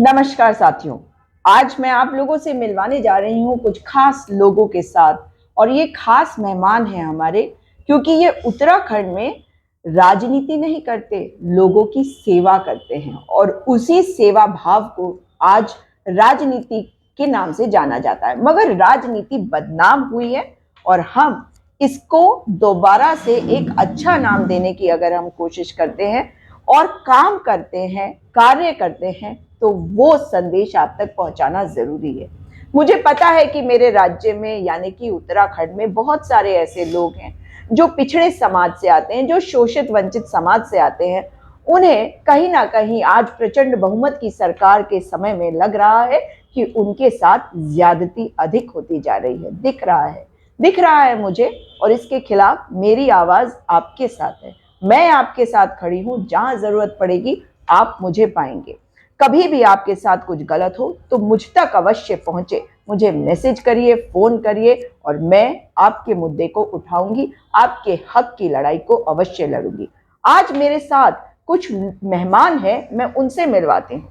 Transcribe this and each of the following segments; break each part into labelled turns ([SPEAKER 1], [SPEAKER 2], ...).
[SPEAKER 1] नमस्कार साथियों। आज मैं आप लोगों से मिलवाने जा रही हूँ कुछ खास लोगों के साथ। और ये खास मेहमान हैं हमारे, क्योंकि ये उत्तराखंड में राजनीति नहीं करते, लोगों की सेवा करते हैं और उसी सेवा भाव को आज राजनीति के नाम से जाना जाता है। मगर राजनीति बदनाम हुई है और हम इसको दोबारा से एक अच्छा नाम देने की अगर हम कोशिश करते हैं और काम करते हैं, कार्य करते हैं, तो वो संदेश आप तक पहुंचाना जरूरी है। मुझे पता है कि मेरे राज्य में यानी कि उत्तराखंड में बहुत सारे ऐसे लोग हैं जो पिछड़े समाज से आते हैं, जो शोषित वंचित समाज से आते हैं। उन्हें कहीं ना कहीं आज प्रचंड बहुमत की सरकार के समय में लग रहा है कि उनके साथ ज्यादती अधिक होती जा रही है। दिख रहा है मुझे, और इसके खिलाफ मेरी आवाज आपके साथ है। मैं आपके साथ खड़ी हूं, जहां जरूरत पड़ेगी आप मुझे पाएंगे। कभी भी आपके साथ कुछ गलत हो तो मुझ तक अवश्य पहुंचे, मुझे मैसेज करिए, फोन करिए और मैं आपके मुद्दे को उठाऊंगी, आपके हक की लड़ाई को अवश्य लड़ूंगी। आज मेरे साथ कुछ मेहमान हैं, मैं उनसे मिलवाती हूँ।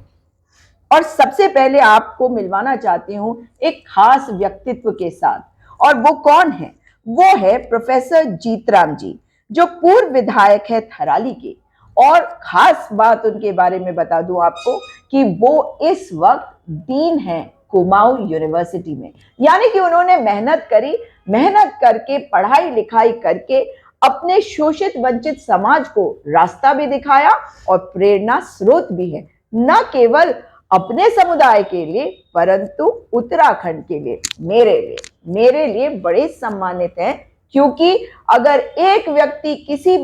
[SPEAKER 1] और सबसे पहले आपको मिलवाना चाहती हूँ एक खास व्यक्तित्व के साथ। और वो कौन है? वो है प्रोफेसर जीतराम जी, जो पूर्व विधायक है थराली के। और खास बात उनके बारे में बता दूं आपको कि वो इस वक्त डीन है कुमाऊं यूनिवर्सिटी में। यानी कि उन्होंने मेहनत करी, मेहनत करके पढ़ाई लिखाई करके अपने शोषित वंचित समाज को रास्ता भी दिखाया और प्रेरणा स्रोत भी है, न केवल अपने समुदाय के लिए परंतु उत्तराखंड के लिए, मेरे लिए बड़े सम्मानित हैं। क्योंकि अगर एक व्यक्ति किसी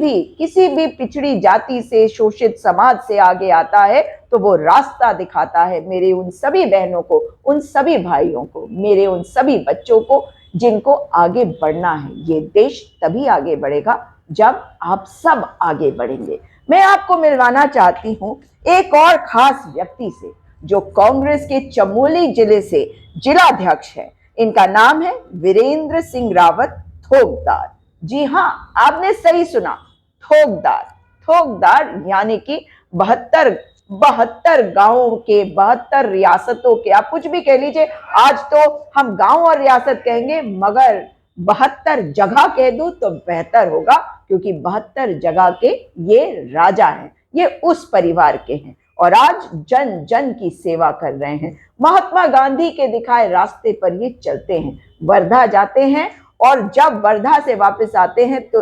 [SPEAKER 1] भी पिछड़ी जाति से, शोषित समाज से आगे आता है तो वो रास्ता दिखाता है मेरे उन सभी बहनों को, उन सभी भाइयों को, मेरे उन सभी बच्चों को जिनको आगे बढ़ना है। ये देश तभी आगे बढ़ेगा जब आप सब आगे बढ़ेंगे। मैं आपको मिलवाना चाहती हूं एक और खास व्यक्ति से, जो कांग्रेस के चमोली जिले से जिलाध्यक्ष है। इनका नाम है वीरेंद्र सिंह रावत थोकदार। जी हां, आपने सही सुना, थोकदार। थोकदार यानी कि 72 गांवों के, 72 रियासतों के, आप कुछ भी कह लीजिए। आज तो हम गांव और रियासत कहेंगे, मगर 72 जगह कह दूं तो बेहतर होगा, क्योंकि 72 जगह के ये राजा हैं, ये उस परिवार के हैं और आज जन जन की सेवा कर रहे हैं। महात्मा गांधी के दिखाए रास्ते पर ये चलते हैं, वर्धा जाते हैं और जब वर्धा से वापस आते हैं तो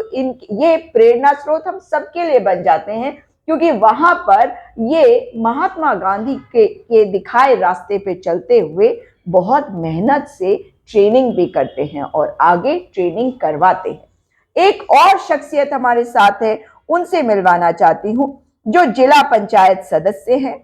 [SPEAKER 1] ये प्रेरणा स्रोत हम सबके लिए बन जाते हैं, क्योंकि वहां पर ये महात्मा गांधी के दिखाए रास्ते पे चलते हुए बहुत मेहनत से ट्रेनिंग भी करते हैं और आगे ट्रेनिंग करवाते हैं। एक और शख्सियत हमारे साथ है, उनसे मिलवाना चाहती हूं, जो जिला पंचायत सदस्य हैं,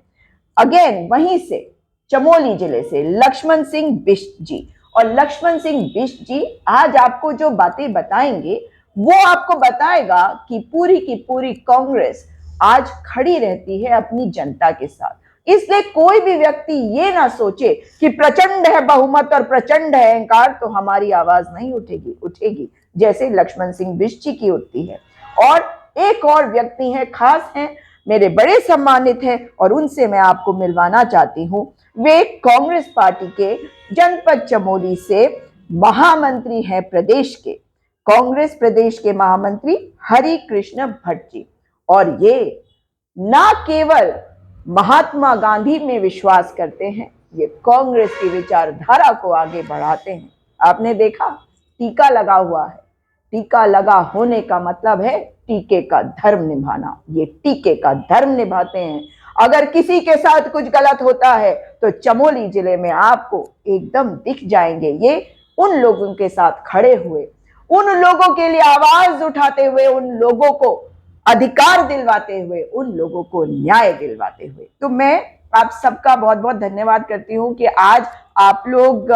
[SPEAKER 1] अगेन वहीं से चमोली जिले से, लक्ष्मण सिंह बिष्ट जी। और लक्ष्मण सिंह बिष्ट जी आज आपको जो बातें बताएंगे वो आपको बताएगा कि पूरी की पूरी कांग्रेस आज खड़ी रहती है अपनी जनता के साथ। इसलिए कोई भी व्यक्ति ये ना सोचे कि प्रचंड है बहुमत और प्रचंड है अहंकार तो हमारी आवाज नहीं उठेगी जैसे लक्ष्मण सिंह बिष्ट जी की उठती है। और एक और व्यक्ति है, खास हैं, मेरे बड़े सम्मानित हैं और उनसे मैं आपको मिलवाना चाहती हूं। वे कांग्रेस पार्टी के जनपद चमोली से महामंत्री हैं प्रदेश के, कांग्रेस प्रदेश के महामंत्री हरि कृष्ण भट्ट जी। और ये ना केवल महात्मा गांधी में विश्वास करते हैं, ये कांग्रेस की विचारधारा को आगे बढ़ाते हैं। आपने देखा, टीका लगा हुआ है, टीका लगा होने का मतलब है टीके का धर्म निभाना। ये टीके का धर्म निभाते हैं। अगर किसी के साथ कुछ गलत होता है तो चमोली जिले में आपको एकदम दिख जाएंगे ये उन लोगों के साथ खड़े हुए, उन लोगों के लिए आवाज उठाते हुए, उन लोगों को अधिकार दिलवाते हुए, उन लोगों को न्याय दिलवाते हुए। तो मैं आप सबका बहुत बहुत धन्यवाद करती हूं कि आज आप लोग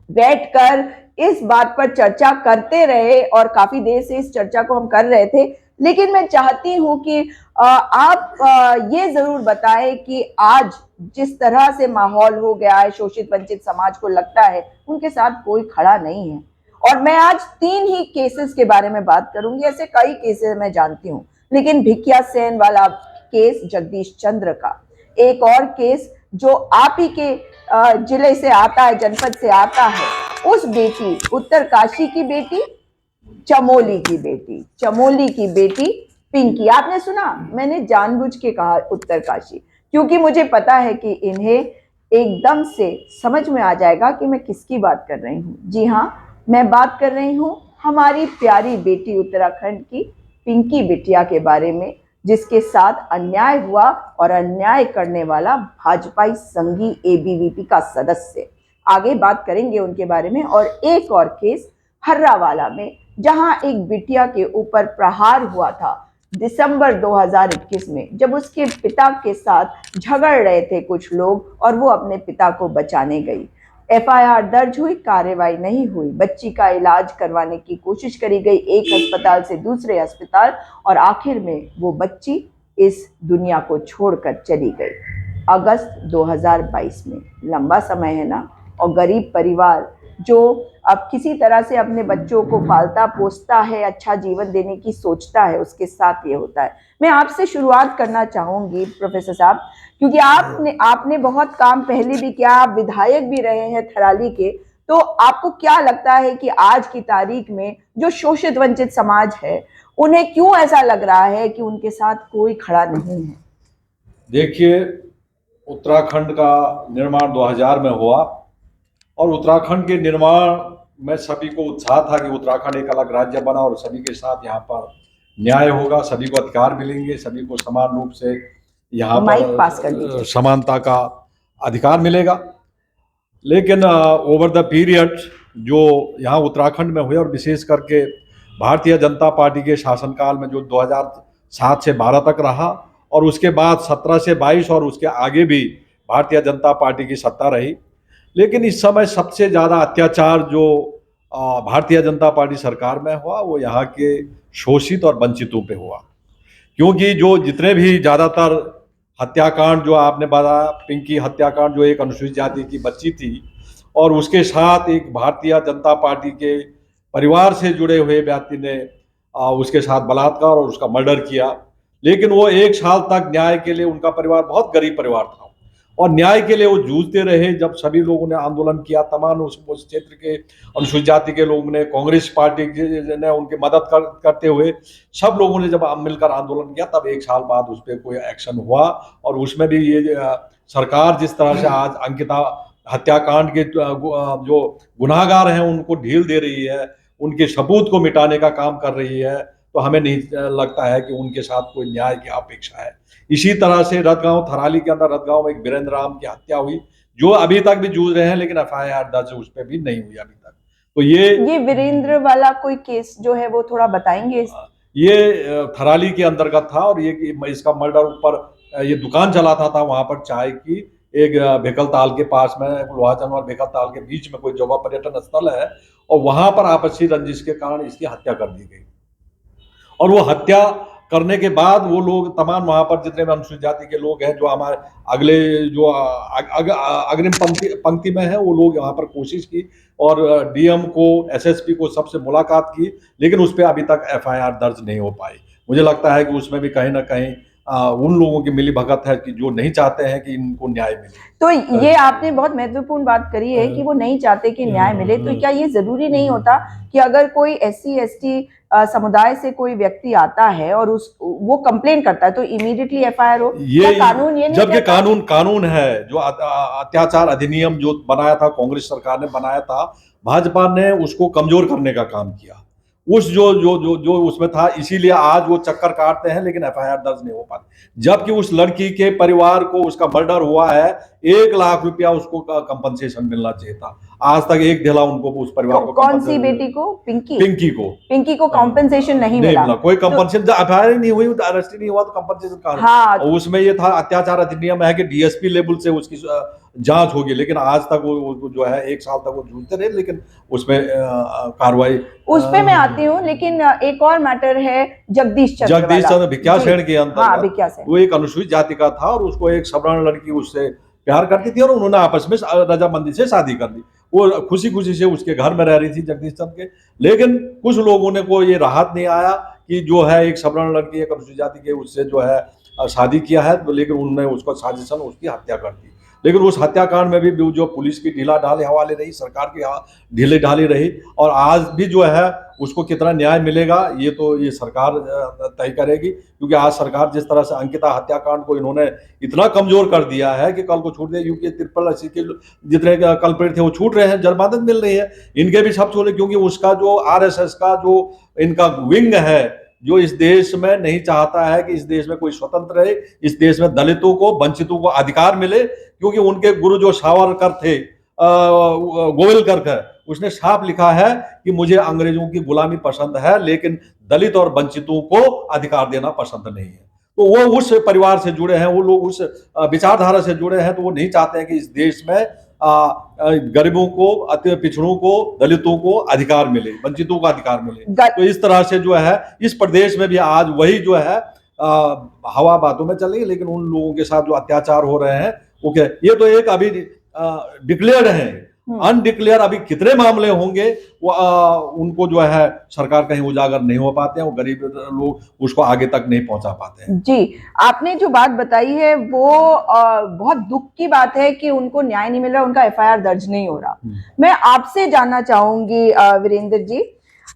[SPEAKER 1] बैठकर इस बात पर चर्चा करते रहे और काफी देर से इस चर्चा को हम कर रहे थे। लेकिन मैं चाहती हूं कि आप ये जरूर बताएं कि आज जिस तरह से माहौल हो गया है, शोषित वंचित समाज को लगता है उनके साथ कोई खड़ा नहीं है। और मैं आज 3 ही केसेस के बारे में बात करूंगी, ऐसे कई केसेस मैं जानती हूं, लेकिन भिकिया सेन वाला केस जगदीश चंद्र का, एक और केस जो आप ही के जिले से आता है, जनपद से आता है, उस बेटी, उत्तरकाशी की बेटी, चमोली की बेटी, चमोली की बेटी पिंकी। आपने सुना, मैंने जानबूझ के कहा उत्तरकाशी, क्योंकि मुझे पता है कि इन्हें एकदम से समझ में आ जाएगा कि मैं किसकी बात कर रही हूँ। जी हाँ, मैं बात कर रही हूँ हमारी प्यारी बेटी उत्तराखंड की पिंकी बिटिया के बारे में, जिसके साथ अन्याय हुआ और अन्याय करने वाला भाजपाई संघी एबीवीपी का सदस्य। आगे बात करेंगे उनके बारे में। और एक और केस हर्रावाला में, जहां एक बिटिया के ऊपर प्रहार हुआ था दिसंबर 2021 में, जब उसके पिता के साथ झगड़ रहे थे कुछ लोग और वो अपने पिता को बचाने गई। एफआईआर दर्ज हुई, कार्रवाई नहीं हुई, बच्ची का इलाज करवाने की कोशिश करी गई एक अस्पताल से दूसरे अस्पताल, और आखिर में वो बच्ची इस दुनिया को छोड़कर चली गई अगस्त 2022 में। लंबा समय है ना। और गरीब परिवार जो अब किसी तरह से अपने बच्चों को पालता पोसता है, अच्छा जीवन देने की सोचता है, उसके साथ ये होता है। मैं आपसे शुरुआत करना चाहूंगी प्रोफेसर साहब, क्योंकि आपने बहुत काम पहले भी किया, आप विधायक भी रहे हैं थराली के। तो आपको क्या लगता है कि आज की तारीख में जो शोषित वंचित समाज है, उन्हें क्यों ऐसा लग रहा है कि उनके साथ कोई खड़ा नहीं है?
[SPEAKER 2] देखिए, उत्तराखंड का निर्माण 2000 में हुआ और उत्तराखंड के निर्माण में सभी को उत्साह था कि उत्तराखंड एक अलग राज्य बना और सभी के साथ यहाँ पर न्याय होगा, सभी को अधिकार मिलेंगे, सभी को समान रूप से यहाँ
[SPEAKER 1] माइक पास कर
[SPEAKER 2] पर
[SPEAKER 1] दीजिए।
[SPEAKER 2] समानता का अधिकार मिलेगा। लेकिन ओवर द पीरियड जो यहाँ उत्तराखंड में हुए और विशेष करके भारतीय जनता पार्टी के शासनकाल में जो 2007 से 12 तक रहा और उसके बाद 17 से 22 और उसके आगे भी भारतीय जनता पार्टी की सत्ता रही। लेकिन इस समय सबसे ज़्यादा अत्याचार जो भारतीय जनता पार्टी सरकार में हुआ वो यहाँ के शोषित और वंचितों पे हुआ, क्योंकि जो जितने भी ज़्यादातर हत्याकांड जो आपने बताया, पिंकी हत्याकांड जो एक अनुसूचित जाति की बच्ची थी और उसके साथ एक भारतीय जनता पार्टी के परिवार से जुड़े हुए व्यक्ति ने उसके साथ बलात्कार और उसका मर्डर किया। लेकिन वो 1 साल तक न्याय के लिए, उनका परिवार बहुत गरीब परिवार था और न्याय के लिए वो जूझते रहे। जब सभी लोगों ने आंदोलन किया, तमाम उस क्षेत्र के अनुसूचित जाति के लोगों ने, कांग्रेस पार्टी ने उनकी मदद करते हुए सब लोगों ने जब मिलकर आंदोलन किया, तब 1 साल बाद उस पर कोई एक्शन हुआ। और उसमें भी ये सरकार जिस तरह से आज अंकिता हत्याकांड के जो गुनाहगार हैं उनको ढील दे रही है, उनके सबूत को मिटाने का काम कर रही है, तो हमें नहीं लगता है कि उनके साथ कोई न्याय की अपेक्षा है। इसी तरह से रतगांव, थराली के अंदर रतगांव में एक वीरेंद्र राम की हत्या हुई, जो अभी तक भी जूझ रहे हैं, लेकिन एफआईआर दर्ज उस पर भी नहीं हुई अभी तक। तो
[SPEAKER 1] ये वीरेंद्र वाला कोई केस जो है वो थोड़ा बताएंगे?
[SPEAKER 2] ये थराली के अंतर्गत था और ये इसका मर्डर ऊपर ये दुकान चलाता था वहां पर चाय की, एक भेकल ताल के पास में, लोहाचन और भेकल ताल के बीच में कोई जगह पर्यटन स्थल है, और वहां पर आपसी रंजिश के कारण इसकी हत्या कर दी गई। और वो हत्या करने के बाद वो लोग तमाम वहां पर जितने भी अनुसूचित जाति के लोग हैं जो हमारे अगले जो अग्रिम पंक्ति में है, वो लोग यहाँ पर कोशिश की और डीएम को, एसएसपी को, सबसे मुलाकात की, लेकिन उस पर अभी तक एफआईआर दर्ज नहीं हो पाई। मुझे लगता है कि उसमें भी कहीं ना कहीं उन लोगों की मिली भगत है कि जो नहीं चाहते हैं कि इनको न्याय मिले।
[SPEAKER 1] तो ये आपने बहुत महत्वपूर्ण बात करी है कि वो नहीं चाहते कि न्याय मिले। तो क्या ये जरूरी नहीं होता कि अगर कोई SC ST समुदाय से कोई व्यक्ति आता है और वो कंप्लेन करता है तो इमीडिएटली एफआईआर हो?
[SPEAKER 2] ये
[SPEAKER 1] कानून ये नहीं
[SPEAKER 2] जबकि
[SPEAKER 1] कहता?
[SPEAKER 2] कानून है जो अत्याचार अधिनियम जो बनाया था, कांग्रेस सरकार ने बनाया था, भाजपा ने उसको कमजोर करने का काम किया। उस जो जो जो जो उसमें था, इसीलिए आज वो चक्कर काटते हैं लेकिन एफआईआर दर्ज नहीं हो पाती। जबकि उस लड़की के परिवार को, उसका मर्डर हुआ है, 1 लाख रुपया उसको कंपनसेशन मिलना चाहिए था। आज तक एक ढेला उनको उस परिवार को।
[SPEAKER 1] कौन सी बेटी को? पिंकी को कॉम्पेंसेशन नहीं मिला।
[SPEAKER 2] कोई कंपनसेशन, एफआईआर नहीं हुई, अरेस्ट नहीं हुआ तो कंपनसेशन कहां?
[SPEAKER 1] हाँ,
[SPEAKER 2] उसमें ये था, अत्याचार अधिनियम है कि डीएसपी लेवल से उसकी जांच होगी, लेकिन आज तक वो जो है 1 साल तक वो जूझते रहे, लेकिन उसमें कार्रवाई।
[SPEAKER 1] उस पे मैं आती हूँ, लेकिन एक और मैटर है जगदीश चंद्र
[SPEAKER 2] भिक्यासेन के अंदर। वो एक अनुसूचित जाति का था और उसको एक सवर्ण लड़की उससे प्यार करती थी और उन्होंने आपस में रजामंदी से शादी कर ली। वो खुशी खुशी से उसके घर में रह रही थी जगदीश चंद्र के। लेकिन कुछ लोगों ने को ये राहत नहीं आया कि जो है एक सवर्ण लड़की, एक अनुसूचित जाति के, उससे जो है शादी किया है, लेकिन उन्होंने उसको साजिशन उसकी हत्या कर दी। लेकिन उस हत्याकांड में भी जो पुलिस की ढीला ढाले हवाले रही, सरकार की ढीले ढाली रही, और आज भी जो है उसको कितना न्याय मिलेगा ये तो ये सरकार तय करेगी। क्योंकि आज सरकार जिस तरह से अंकिता हत्याकांड को इन्होंने इतना कमजोर कर दिया है कि कल को छूट दे, क्योंकि 83 के जितने कल्प्रिट थे वो छूट रहे हैं, जमानत मिल रही है, इनके भी सब छोड़े, क्योंकि उसका जो आरएसएस का जो इनका विंग है जो इस देश में नहीं चाहता है कि इस देश में कोई स्वतंत्र रहे, इस देश में दलितों को, वंचितों को अधिकार मिले। क्योंकि उनके गुरु जो सावरकर थे, गोविलकर, उसने साफ लिखा है कि मुझे अंग्रेजों की गुलामी पसंद है लेकिन दलित और वंचितों को अधिकार देना पसंद नहीं है। तो वो उस परिवार से जुड़े हैं, वो लोग उस विचारधारा से जुड़े हैं, तो वो नहीं चाहते हैं कि इस देश में गरीबों को, अति पिछड़ों को, दलितों को अधिकार मिले, वंचितों को अधिकार मिले। तो इस तरह से जो है इस प्रदेश में भी आज वही जो है हवा बातों में चल रही है, लेकिन उन लोगों के साथ जो अत्याचार हो रहे हैं वो क्या, ये तो एक अभी डिक्लेयर्ड है, अनडिक्लेयर अभी कितने मामले होंगे वो उनको जो है सरकार कहीं उजागर नहीं हो पाते हैं, वो गरीब लोग उसको आगे तक नहीं पहुंचा पाते हैं।
[SPEAKER 1] जी, आपने जो बात बताई है वो बहुत दुख की बात है कि उनको न्याय नहीं मिल रहा, उनका एफआईआर दर्ज नहीं हो रहा। मैं आपसे जानना चाहूंगी वीरेंद्र जी,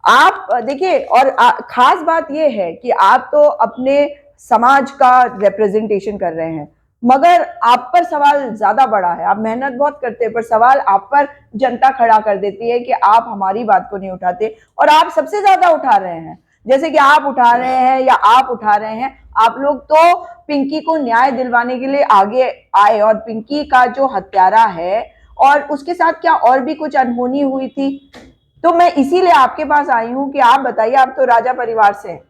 [SPEAKER 1] आप देखिए, और खास बात ये है कि आप तो अपने समाज का रिप्रेजेंटेशन कर रहे हैं, मगर आप पर सवाल ज्यादा बड़ा है। आप मेहनत बहुत करते हैं पर सवाल आप पर जनता खड़ा कर देती है कि आप हमारी बात को नहीं उठाते, और आप सबसे ज्यादा उठा रहे हैं। जैसे कि आप उठा रहे हैं या आप उठा रहे हैं, आप लोग तो पिंकी को न्याय दिलवाने के लिए आगे आए, और पिंकी का जो हत्यारा है और उसके साथ क्या और भी कुछ अनहोनी हुई थी। तो मैं इसीलिए आपके पास आई हूं कि आप बताइए, आप तो राजा परिवार से हैं,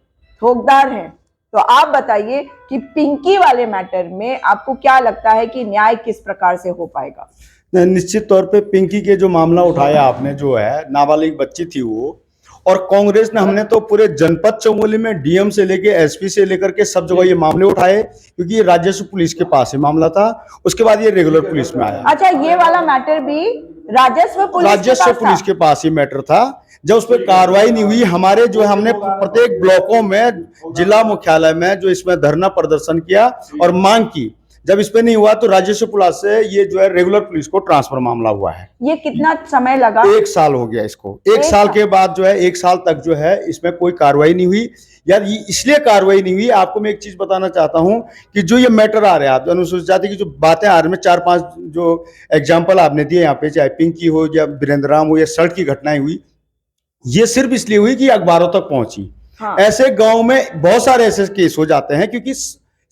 [SPEAKER 1] ठोकदार हैं, तो आप बताइए कि पिंकी वाले मैटर में आपको क्या लगता है कि न्याय किस प्रकार से हो पाएगा।
[SPEAKER 3] निश्चित तौर पे पिंकी के जो मामला उठाया आपने, जो है नाबालिग बच्ची थी वो, और कांग्रेस ने, हमने तो पूरे जनपद चमोली में डीएम से लेके एसपी से लेकर के सब जगह ये मामले उठाए, क्योंकि ये राजस्व पुलिस के पास ये मामला था, उसके बाद ये रेगुलर पुलिस में आया।
[SPEAKER 1] अच्छा, ये वाला मैटर भी राजस्व पुलिस
[SPEAKER 3] के पास ही मैटर था। जब उस पर कार्रवाई नहीं हुई, हमारे जो है हमने प्रत्येक ब्लॉकों में, जिला मुख्यालय में जो इसमें धरना प्रदर्शन किया और मांग की। जब इस पे नहीं हुआ तो राजस्व पुलिस से ये जो है रेगुलर पुलिस को ट्रांसफर मामला हुआ है।
[SPEAKER 1] ये कितना समय लगा?
[SPEAKER 3] 1 साल हो गया इसको। एक साल के बाद जो है 1 साल तक जो है इसमें कोई कार्रवाई नहीं हुई। यार इसलिए कार्रवाई नहीं हुई, आपको मैं एक चीज बताना चाहता हूं कि जो ये मैटर आ रहे हैं, आप अनुसूचित जाति की जो बातें आ रही हैं, 4-5 जो एग्जाम्पल आपने दिए यहाँ पे, चाहे पिंकी हो या वीरेंद्र राम हो या सड़क की घटनाएं हुई, ये सिर्फ इसलिए हुई कि अखबारों तक पहुंची। हाँ। ऐसे गांव में बहुत सारे ऐसे केस हो जाते हैं क्योंकि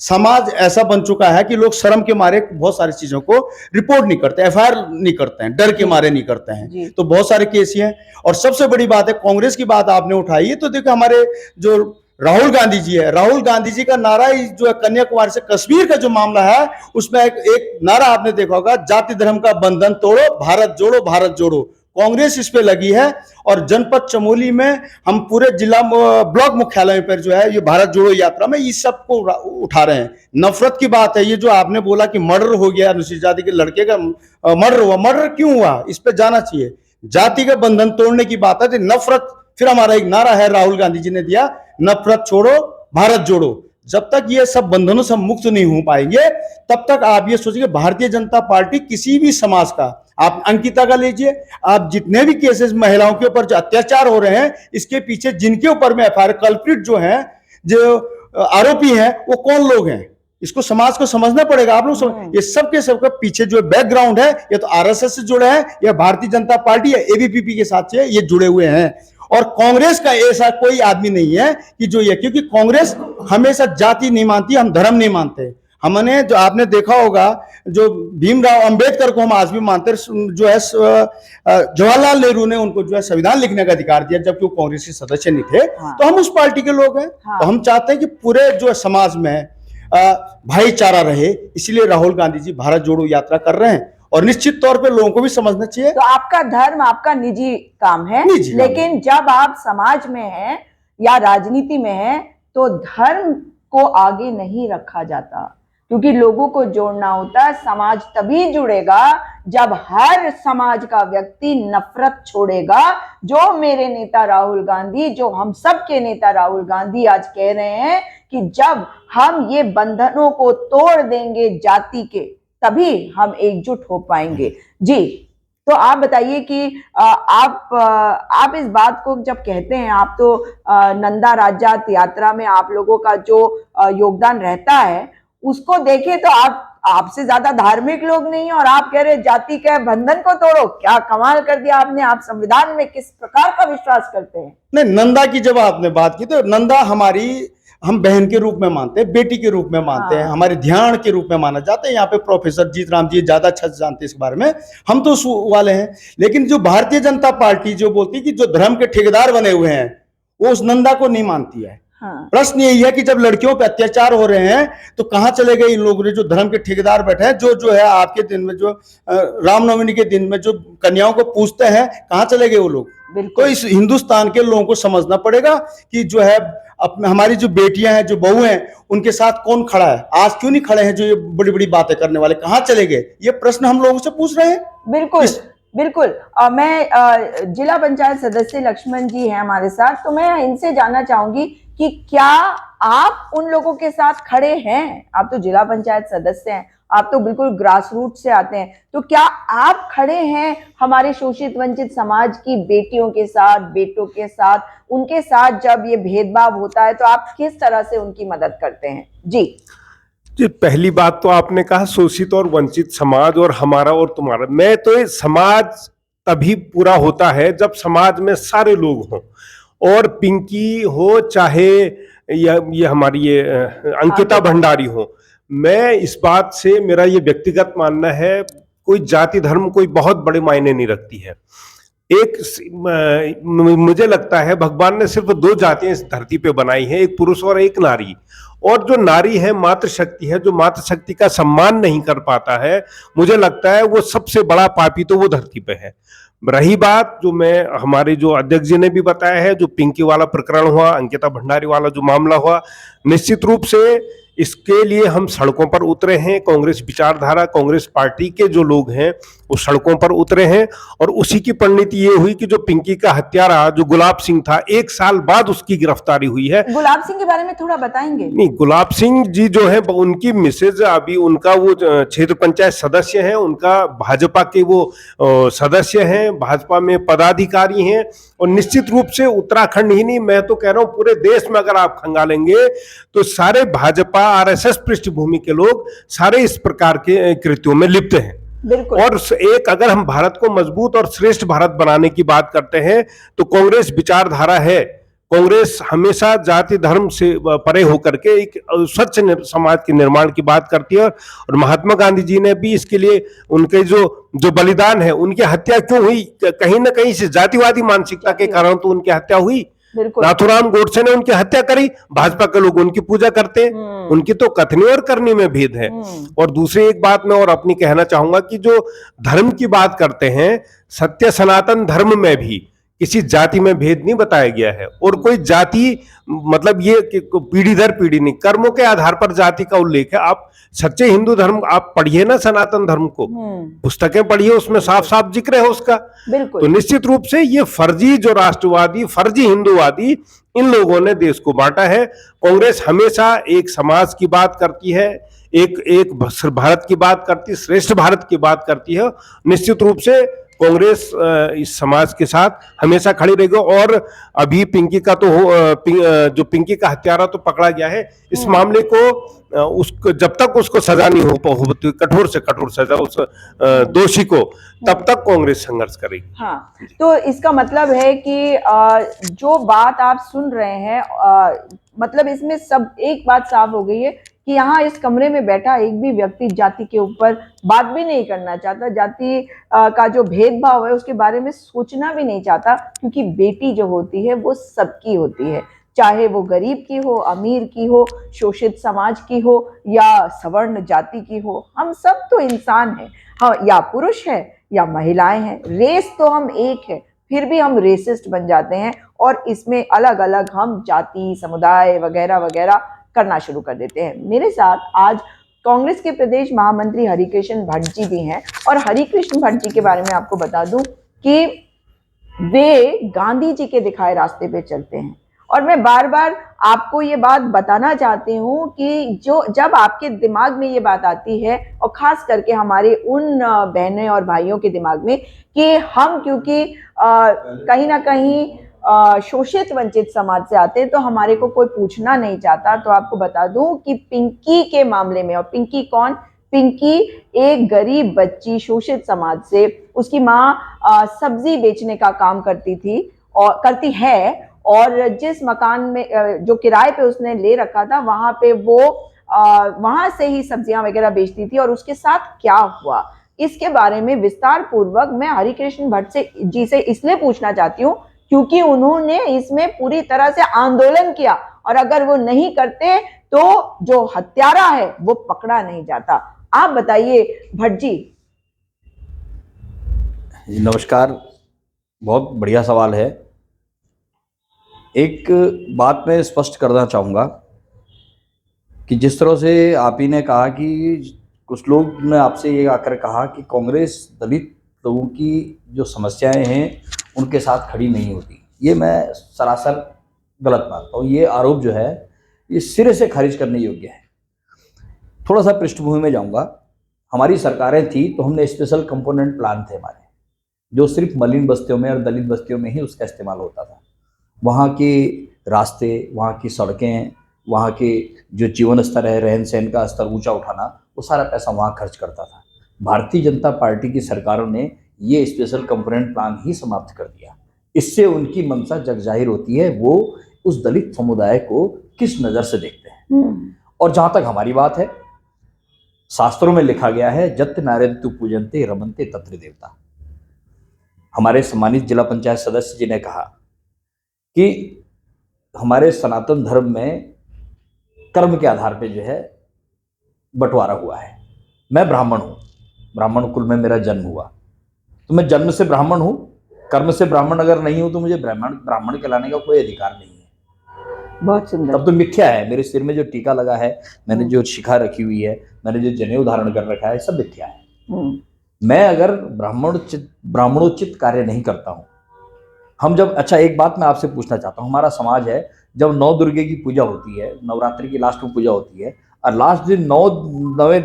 [SPEAKER 3] समाज ऐसा बन चुका है कि लोग शर्म के मारे बहुत सारी चीजों को रिपोर्ट नहीं करते, एफआईआर नहीं करते हैं, डर के मारे नहीं करते हैं। तो बहुत सारे केस हैं। और सबसे बड़ी बात है, कांग्रेस की बात आपने उठाई है, तो देखो हमारे जो राहुल गांधी जी है, राहुल गांधी जी का नारा जो है कन्याकुमारी से कश्मीर का जो मामला है, उसमें एक नारा आपने देखा होगा, जाति धर्म का बंधन तोड़ो, भारत जोड़ो, भारत जोड़ो। कांग्रेस इस पे लगी है। और जनपद चमोली में हम पूरे जिला ब्लॉक मुख्यालय पर जो है ये भारत जोड़ो यात्रा में इस सब को उठा रहे हैं। नफरत की बात है, ये जो आपने बोला कि मर्डर हो गया, अनुसूचित जाति के लड़के का मर्डर हुआ, मर्डर क्यों हुआ, इस पे जाना चाहिए। जाति का बंधन तोड़ने की बात है, नफरत, फिर हमारा एक नारा है राहुल गांधी जी ने दिया, नफरत छोड़ो, भारत जोड़ो। जब तक ये सब बंधनों से मुक्त नहीं हो पाएंगे, तब तक आप ये सोचिए, भारतीय जनता पार्टी किसी भी समाज का, आप अंकिता का लीजिए, आप जितने भी केसेस महिलाओं के ऊपर जो अत्याचार हो रहे हैं, इसके पीछे जिनके ऊपर में एफआईआर, कल्प्रिट जो हैं, जो आरोपी हैं, वो कौन लोग हैं, इसको समाज को समझना पड़ेगा। आप लोग ये सब के सब का पीछे जो बैकग्राउंड है, ये तो आरएसएस से जुड़े हैं, या भारतीय जनता पार्टी या एबीवीपी के साथ से ये जुड़े हुए हैं। और कांग्रेस का ऐसा कोई आदमी नहीं है कि जो ये, क्योंकि कांग्रेस हमेशा जाति नहीं मानती, हम धर्म नहीं मानते। हमने जो आपने देखा होगा, जो भीमराव अंबेडकर को हम आज भी मानते, जो है जवाहरलाल नेहरू ने उनको जो है संविधान लिखने का अधिकार दिया, जबकि वो कांग्रेस के सदस्य नहीं थे। तो हम उस पार्टी के लोग हैं। तो हम चाहते हैं कि पूरे जो समाज में भाईचारा रहे, इसलिए राहुल गांधी जी भारत जोड़ो यात्रा कर रहे हैं। और निश्चित तौर पे लोगों को भी समझना चाहिए।
[SPEAKER 1] तो आपका धर्म आपका निजी काम है, लेकिन जब आप समाज में हैं या राजनीति में हैं, तो धर्म को आगे नहीं रखा जाता, क्योंकि लोगों को जोड़ना होता है। समाज तभी जुड़ेगा जब हर समाज का व्यक्ति नफरत छोड़ेगा। जो मेरे नेता राहुल गांधी, जो हम सब के नेता राहुल गांधी आज कह रहे हैं कि जब हम ये बंधनों को तोड़ देंगे जाति के, तभी हम एकजुट हो पाएंगे। जी, तो आप बताइए कि आप इस बात को जब कहते हैं, आप तो नंदा राज्यात यात्रा में आप लोगों का जो योगदान रहता है उसको देखें तो आपसे ज्यादा धार्मिक लोग नहीं है और आप कह रहे जाति के बंधन को तोड़ो। क्या कमाल कर दिया आपने। आप संविधान में किस प्रकार का विश्वास करते हैं?
[SPEAKER 3] नहीं, नंदा की जब आपने बात की तो नंदा हमारी, हम बहन के रूप में मानते हैं, बेटी के रूप में मानते हैं, हमारे ध्यान के रूप में माना जाता है। यहाँ पे प्रोफेसर जीत राम जी ज्यादा अच्छा जानते हैं इस बारे में, हम तो उस वाले हैं। लेकिन जो भारतीय जनता पार्टी जो बोलती है कि जो धर्म के ठेकेदार बने हुए हैं वो उस नंदा को नहीं मानती है। प्रश्न यही है कि जब लड़कियों पे अत्याचार हो रहे हैं तो कहां चले गए इन लोगों ने जो धर्म के ठेकेदार बैठे हैं, जो है आपके दिन में जो रामनवमी के दिन में जो कन्याओं को पूजते हैं, कहां चले गए वो लोग? तो इस हिंदुस्तान के लोगों को समझना पड़ेगा कि जो है हमारी जो बेटियां हैं, जो बहू हैं, उनके साथ कौन खड़ा है। आज क्यों नहीं खड़े हैं जो ये बड़ी बड़ी बातें करने वाले, कहां चले गए? ये प्रश्न हम लोगों से पूछ रहे हैं।
[SPEAKER 1] बिल्कुल बिल्कुल। मैं जिला पंचायत सदस्य लक्ष्मण जी हैं हमारे साथ, तो मैं इनसे जानना चाहूंगी कि क्या आप उन लोगों के साथ खड़े हैं? आप तो जिला पंचायत सदस्य हैं, आप तो बिल्कुल ग्रास रूट से आते हैं, तो क्या आप खड़े हैं हमारे शोषित वंचित समाज की बेटियों के साथ, बेटों के साथ, उनके साथ जब ये भेदभाव होता है तो आप किस तरह से उनकी मदद करते हैं? जी,
[SPEAKER 4] पहली बात तो आपने कहा शोषित और वंचित समाज और हमारा और तुम्हारा। मैं तो ये समाज तभी पूरा होता है जब समाज में सारे लोग हों, और पिंकी हो चाहे ये हमारी ये अंकिता भंडारी हो। मैं इस बात से, मेरा ये व्यक्तिगत मानना है, कोई जाति धर्म कोई बहुत बड़े मायने नहीं रखती है। मुझे लगता है भगवान ने सिर्फ 2 जातियां इस धरती पे बनाई हैं, एक पुरुष और एक नारी। और जो नारी है मातृशक्ति है, जो मातृशक्ति का सम्मान नहीं कर पाता है, मुझे लगता है वो सबसे बड़ा पापी तो वो धरती पे है। रही बात जो हमारे जो अध्यक्ष जी ने भी बताया है, जो पिंकी वाला प्रकरण हुआ, अंकिता भंडारी वाला जो मामला हुआ, निश्चित रूप से इसके लिए हम सड़कों पर उतरे हैं। कांग्रेस विचारधारा, कांग्रेस पार्टी के जो लोग हैं वो सड़कों पर उतरे हैं, और उसी की परिणति ये हुई कि जो पिंकी का हत्यारा जो गुलाब सिंह था, 1 साल बाद उसकी गिरफ्तारी हुई है।
[SPEAKER 1] गुलाब सिंह के बारे में थोड़ा बताएंगे?
[SPEAKER 4] नहीं, गुलाब सिंह जी जो है उनकी मिसेज, अभी उनका वो क्षेत्र पंचायत सदस्य हैं, उनका भाजपा के वो सदस्य हैं, भाजपा में पदाधिकारी हैं। और निश्चित रूप से उत्तराखंड ही नहीं, मैं तो कह रहा हूं पूरे देश में अगर आप खंगालेंगे तो सारे भाजपा आरएसएस पृष्ठभूमि के लोग सारे इस प्रकार के कृत्यों में लिप्त हैं। और एक, अगर हम भारत को मजबूत और श्रेष्ठ भारत बनाने की बात करते हैं तो कांग्रेस विचारधारा है। कांग्रेस हमेशा जाति धर्म से परे होकर के एक स्वच्छ समाज के निर्माण की बात करती है, और महात्मा गांधी जी ने भी इसके लिए उनके जो बलिदान है, उनकी हत्या क्यों हुई, कहीं ना कहीं से जातिवादी मानसिकता के कारण तो उनकी हत्या हुई। नाथुराम गोडसे ने उनकी हत्या करी, भाजपा के लोग उनकी पूजा करते हैं। उनकी तो कथनी और करनी में भेद है। और दूसरी एक बात मैं और अपनी कहना चाहूंगा कि जो धर्म की बात करते हैं, सत्य सनातन धर्म में भी किसी जाति में भेद नहीं बताया गया है। और कोई जाति मतलब ये पीढ़ी दर पीढ़ी नहीं, कर्मों के आधार पर जाति का उल्लेख है। आप सच्चे हिंदू धर्म आप पढ़िए ना, सनातन धर्म को पुस्तकें पढ़िए, उसमें साफ साफ जिक्र है उसका। तो निश्चित रूप से ये फर्जी जो राष्ट्रवादी, फर्जी हिंदूवादी, इन लोगों ने देश को बांटा है। कांग्रेस हमेशा एक समाज की बात करती है, एक भारत की बात करती है, श्रेष्ठ भारत की बात करती है। निश्चित रूप से कांग्रेस इस समाज के साथ हमेशा खड़ी रहेगी। और अभी पिंकी का तो जो पिंकी का हत्यारा तो पकड़ा गया है, इस मामले को उसको जब तक उसको सजा नहीं हो कठोर से कठोर सजा उस दोषी को, तब तक कांग्रेस संघर्ष करेगी।
[SPEAKER 1] हाँ, तो इसका मतलब है कि जो बात आप सुन रहे हैं, मतलब इसमें सब एक बात साफ हो गई है कि यहाँ इस कमरे में बैठा एक भी व्यक्ति जाति के ऊपर बात भी नहीं करना चाहता, जाति का जो भेदभाव है उसके बारे में सोचना भी नहीं चाहता, क्योंकि बेटी जो होती है वो सबकी होती है, चाहे वो गरीब की हो, अमीर की हो, शोषित समाज की हो या सवर्ण जाति की हो। हम सब तो इंसान हैं, हाँ, या पुरुष है या महिलाएं हैं, रेस तो हम एक है, फिर भी हम रेसिस्ट बन जाते हैं और इसमें अलग अलग हम जाति, समुदाय वगैरह वगैरह करना शुरू कर देते हैं। मेरे साथ आज कांग्रेस के प्रदेश महामंत्री हरिकृष्ण भट्ट जी भी हैं, और हरिकृष्ण भट्ट जी के बारे में आपको बता दूं कि वे गांधी जी के दिखाए रास्ते पे चलते हैं और मैं बार बार आपको ये बात बताना चाहती हूँ कि जब आपके दिमाग में ये बात आती है, और खास करके हमारे उन बहनें और भाइयों के दिमाग में, कि हम क्योंकि कहीं ना कहीं शोषित वंचित समाज से आते हैं तो हमारे को कोई पूछना नहीं चाहता, तो आपको बता दूं कि पिंकी के मामले में, और पिंकी कौन, पिंकी एक गरीब बच्ची शोषित समाज से, उसकी माँ सब्जी बेचने का काम करती थी और करती है, और जिस मकान में जो किराए पे उसने ले रखा था वहां पे वो वहां से ही सब्जियां वगैरह बेचती थी। और उसके साथ क्या हुआ इसके बारे में विस्तार पूर्वक मैं हरिकृष्ण भट्ट जी से इसलिए पूछना चाहती हूँ क्योंकि उन्होंने इसमें पूरी तरह से आंदोलन किया, और अगर वो नहीं करते तो जो हत्यारा है वो पकड़ा नहीं जाता। आप बताइए भट्ट जी।
[SPEAKER 5] नमस्कार, बहुत बढ़िया सवाल है। एक बात मैं स्पष्ट करना चाहूँगा कि जिस तरह से आप ही ने कहा कि कुछ लोग ने आपसे ये आकर कहा कि कांग्रेस दलित लोगों की जो समस्याएं हैं उनके साथ खड़ी नहीं होती, ये मैं सरासर गलत मानता हूँ। ये आरोप जो है ये सिरे से खारिज करने योग्य है। थोड़ा सा पृष्ठभूमि में जाऊँगा। हमारी सरकारें थी तो हमने स्पेशल कंपोनेंट प्लान थे हमारे, जो सिर्फ मलिन बस्तियों में और दलित बस्तियों में ही उसका इस्तेमाल होता था। वहाँ के रास्ते, वहाँ की सड़कें, वहाँ के जो जीवन स्तर है, रहन सहन का स्तर ऊंचा उठाना, वो सारा पैसा वहाँ खर्च करता था। भारतीय जनता पार्टी की सरकारों ने ये स्पेशल कंपोनेंट प्लान ही समाप्त कर दिया। इससे उनकी मंशा जग जाहिर होती है, वो उस दलित समुदाय को किस नज़र से देखते हैं। और जहाँ तक हमारी बात है, शास्त्रों में लिखा गया है, जत नारयन्तु पूजन्ते रमन्ते तत्र देवता। हमारे सम्मानित जिला पंचायत सदस्य जी ने कहा कि हमारे सनातन धर्म में कर्म के आधार पे जो है बंटवारा हुआ है। मैं ब्राह्मण हूँ, ब्राह्मण कुल में मेरा जन्म हुआ, तो मैं जन्म से ब्राह्मण हूँ, कर्म से ब्राह्मण अगर नहीं हूँ तो मुझे ब्राह्मण कहलाने का कोई अधिकार नहीं है।
[SPEAKER 1] बहुत सुंदर।
[SPEAKER 5] तब तो मिथ्या है। मेरे सिर में जो टीका लगा है, मैंने जो शिखा रखी हुई है, मैंने जो जनेऊ धारण कर रखा है, सब मिथ्या है। मैं अगर ब्राह्मणोचित कार्य नहीं करता हूँ। हम जब, अच्छा एक बात मैं आपसे पूछना चाहता हूँ, हमारा समाज है जब नौ दुर्गे की पूजा होती है, नवरात्रि की लास्ट में पूजा होती है, और लास्ट दिन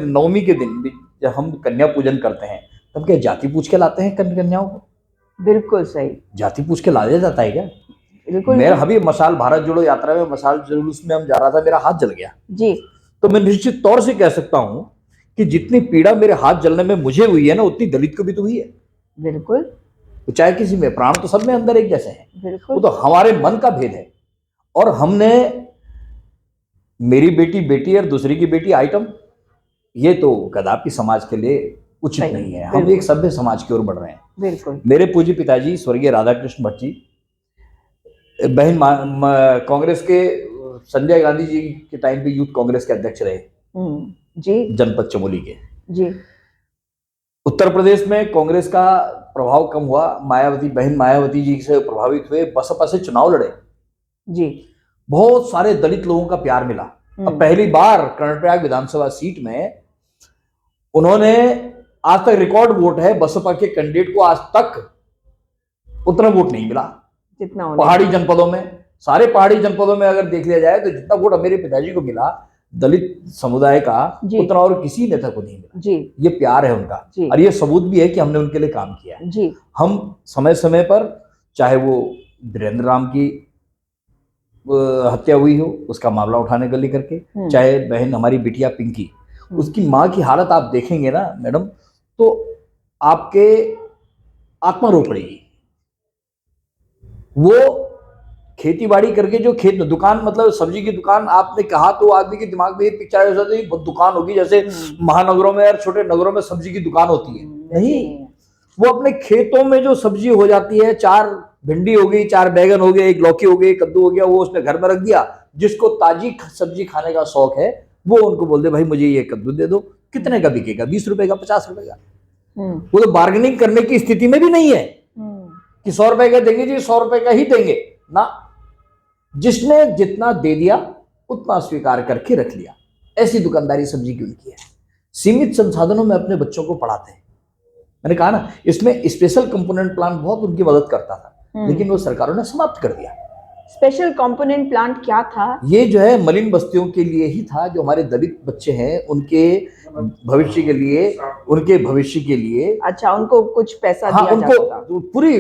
[SPEAKER 5] नवमी के दिन जब हम कन्या पूजन करते हैं, तब क्या जाति पूछ के लाते हैं कन्याओं को?
[SPEAKER 1] बिल्कुल सही,
[SPEAKER 5] जाति पूछ के लाया जाता है क्या?
[SPEAKER 1] बिल्कुल।
[SPEAKER 5] मेरा अभी मशाल भारत जोड़ो यात्रा में मशाल जुलूस में हम जा रहा था, मेरा हाथ जल गया
[SPEAKER 1] जी।
[SPEAKER 5] तो मैं निश्चित तौर से कह सकता हूँ कि जितनी पीड़ा मेरे हाथ जलने में मुझे हुई है ना, उतनी दलित को भी तो हुई है।
[SPEAKER 1] बिल्कुल।
[SPEAKER 5] तो चाहे किसी में, प्राण तो सब में अंदर एक जैसे हैं।
[SPEAKER 1] बिल्कुल।
[SPEAKER 5] वो तो हमारे मन का भेद है। और हमने, मेरी बेटी बेटी और दूसरी की बेटी आइटम, ये तो कदापि समाज के लिए उचित नहीं है। हम एक सभ्य समाज की ओर बढ़ रहे हैं।
[SPEAKER 1] बिल्कुल।
[SPEAKER 5] मेरे पूज्य पिताजी स्वर्गीय राधाकृष्ण भट्ट जी, बहन कांग्रेस के संजय गांधी जी के टाइम पे यूथ कांग्रेस के अध्यक्ष रहे
[SPEAKER 1] जी,
[SPEAKER 5] जनपद चमोली के
[SPEAKER 1] जी।
[SPEAKER 5] उत्तर प्रदेश में कांग्रेस का प्रभाव कम हुआ, बहन मायावती जी से प्रभावित हुए, बसपा से चुनाव लड़े
[SPEAKER 1] जी।
[SPEAKER 5] बहुत सारे दलित लोगों का प्यार मिला। अब पहली बार कर्णप्रयाग विधानसभा सीट में उन्होंने, आज तक रिकॉर्ड वोट है, बसपा के कैंडिडेट को आज तक उतना वोट नहीं मिला जितना पहाड़ी जनपदों में। सारे पहाड़ी जनपदों में अगर देख लिया जाए तो जितना वोट मेरे पिताजी को मिला दलित समुदाय का, उतना और किसी नेता को नहीं मिला जी। ये प्यार है उनका, और ये सबूत भी है कि हमने उनके लिए काम किया है जी। हम समय समय पर, चाहे वो वीरेंद्र राम की हत्या हुई हो, उसका मामला उठाने के लिए करके, चाहे बहन हमारी बिटिया पिंकी, उसकी माँ की हालत आप देखेंगे ना मैडम, तो आपके आत्मा रो पड़ेगी। वो खेती बाड़ी करके जो खेत में दुकान, मतलब सब्जी की दुकान, आपने कहा तो आदमी के दिमाग में ये पिक्चर ऐसा था कि दुकान होगी जैसे महानगरों में और छोटे नगरों में सब्जी की दुकान होती है। नहीं, वो अपने खेतों में जो सब्जी हो जाती है, 4 भिंडी हो गई, 4 बैगन हो गए, 1 लौकी हो गई, कद्दू हो गया, वो उसने घर में रख दिया। जिसको ताजी सब्जी खाने का शौक है वो उनको बोल दे भाई मुझे ये कद्दू दे दो, कितने का बिकेगा? 20 रुपए का, 50 रुपए का। वो तो बार्गेनिंग करने की स्थिति में भी नहीं है कि 100 रुपए का देंगे जी, 100 रुपए का ही देंगे ना। जिसने जितना दे दिया उतना स्वीकार करके रख लिया। ऐसी दुकानदारी सब्जी की उनकी है। सीमित संसाधनों में अपने बच्चों को पढ़ाते हैं। मैंने कहा ना, इसमें स्पेशल कंपोनेंट प्लान बहुत उनकी मदद करता था, लेकिन वो सरकारों ने समाप्त कर दिया।
[SPEAKER 1] स्पेशल कंपोनेंट प्लांट क्या था?
[SPEAKER 5] ये जो है मलिन बस्तियों के लिए ही था, जो हमारे दलित बच्चे हैं उनके भविष्य के लिए, उनके भविष्य के लिए।
[SPEAKER 1] अच्छा, उनको कुछ पैसा
[SPEAKER 5] हाँ,
[SPEAKER 1] दिया जाता था।
[SPEAKER 5] उनको पूरी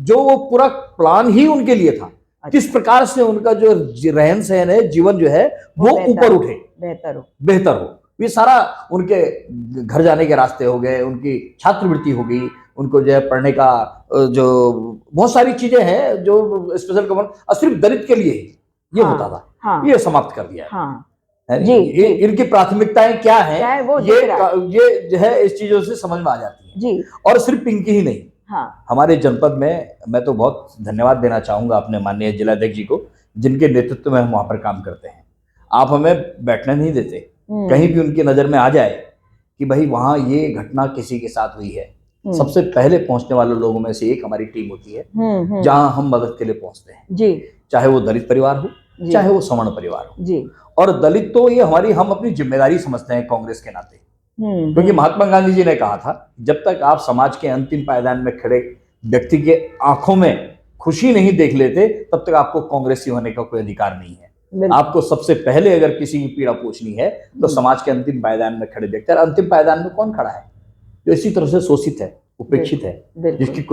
[SPEAKER 5] जो वो पूरा प्लान ही उनके लिए था, किस प्रकार से उनका जो रहन सहन है, जीवन जो है वो ऊपर उठे, बेहतर हो। ये सारा उनके घर जाने के रास्ते हो गए, उनकी छात्रवृत्ति हो गई, उनको जो है पढ़ने का जो बहुत सारी चीजें हैं जो स्पेशल कमांड सिर्फ दलित के लिए ये
[SPEAKER 1] हाँ,
[SPEAKER 5] होता था,
[SPEAKER 1] हाँ,
[SPEAKER 5] ये समाप्त कर दिया है।
[SPEAKER 1] हाँ,
[SPEAKER 5] है
[SPEAKER 1] जी,
[SPEAKER 5] ये इनकी प्राथमिकताएं क्या है,
[SPEAKER 1] क्या है वो
[SPEAKER 5] ये
[SPEAKER 1] दिख रहा है।
[SPEAKER 5] ये जो है इस चीजों से समझ में आ जाती है।
[SPEAKER 1] जी,
[SPEAKER 5] और सिर्फ पिंकी ही नहीं,
[SPEAKER 1] हाँ,
[SPEAKER 5] हमारे जनपद में मैं तो बहुत धन्यवाद देना चाहूंगा अपने माननीय जिलाध्यक्ष जी को, जिनके नेतृत्व में हम वहां पर काम करते हैं। आप हमें बैठने नहीं देते, कहीं भी उनकी नजर में आ जाए कि भाई वहां ये घटना किसी के साथ हुई है, सबसे पहले पहुंचने वाले लोगों में से एक हमारी टीम होती है, जहां हम मदद के लिए पहुंचते हैं।
[SPEAKER 1] जी,
[SPEAKER 5] चाहे वो दलित परिवार हो, चाहे वो सवर्ण परिवार हो।
[SPEAKER 1] जी,
[SPEAKER 5] और दलित तो ये हम अपनी जिम्मेदारी समझते हैं कांग्रेस के नाते, क्योंकि महात्मा गांधी जी ने कहा था, जब तक आप समाज के अंतिम पायदान में खड़े व्यक्ति के आंखों में खुशी नहीं देख लेते, तब तक आपको कांग्रेसी होने का कोई अधिकार नहीं है। आपको सबसे पहले अगर किसी की पीड़ा पूछनी है तो समाज के अंतिम पायदान में खड़े व्यक्ति। और अंतिम पायदान में कौन खड़ा है? जो इसी तरह से शोषित है, उपेक्षित है,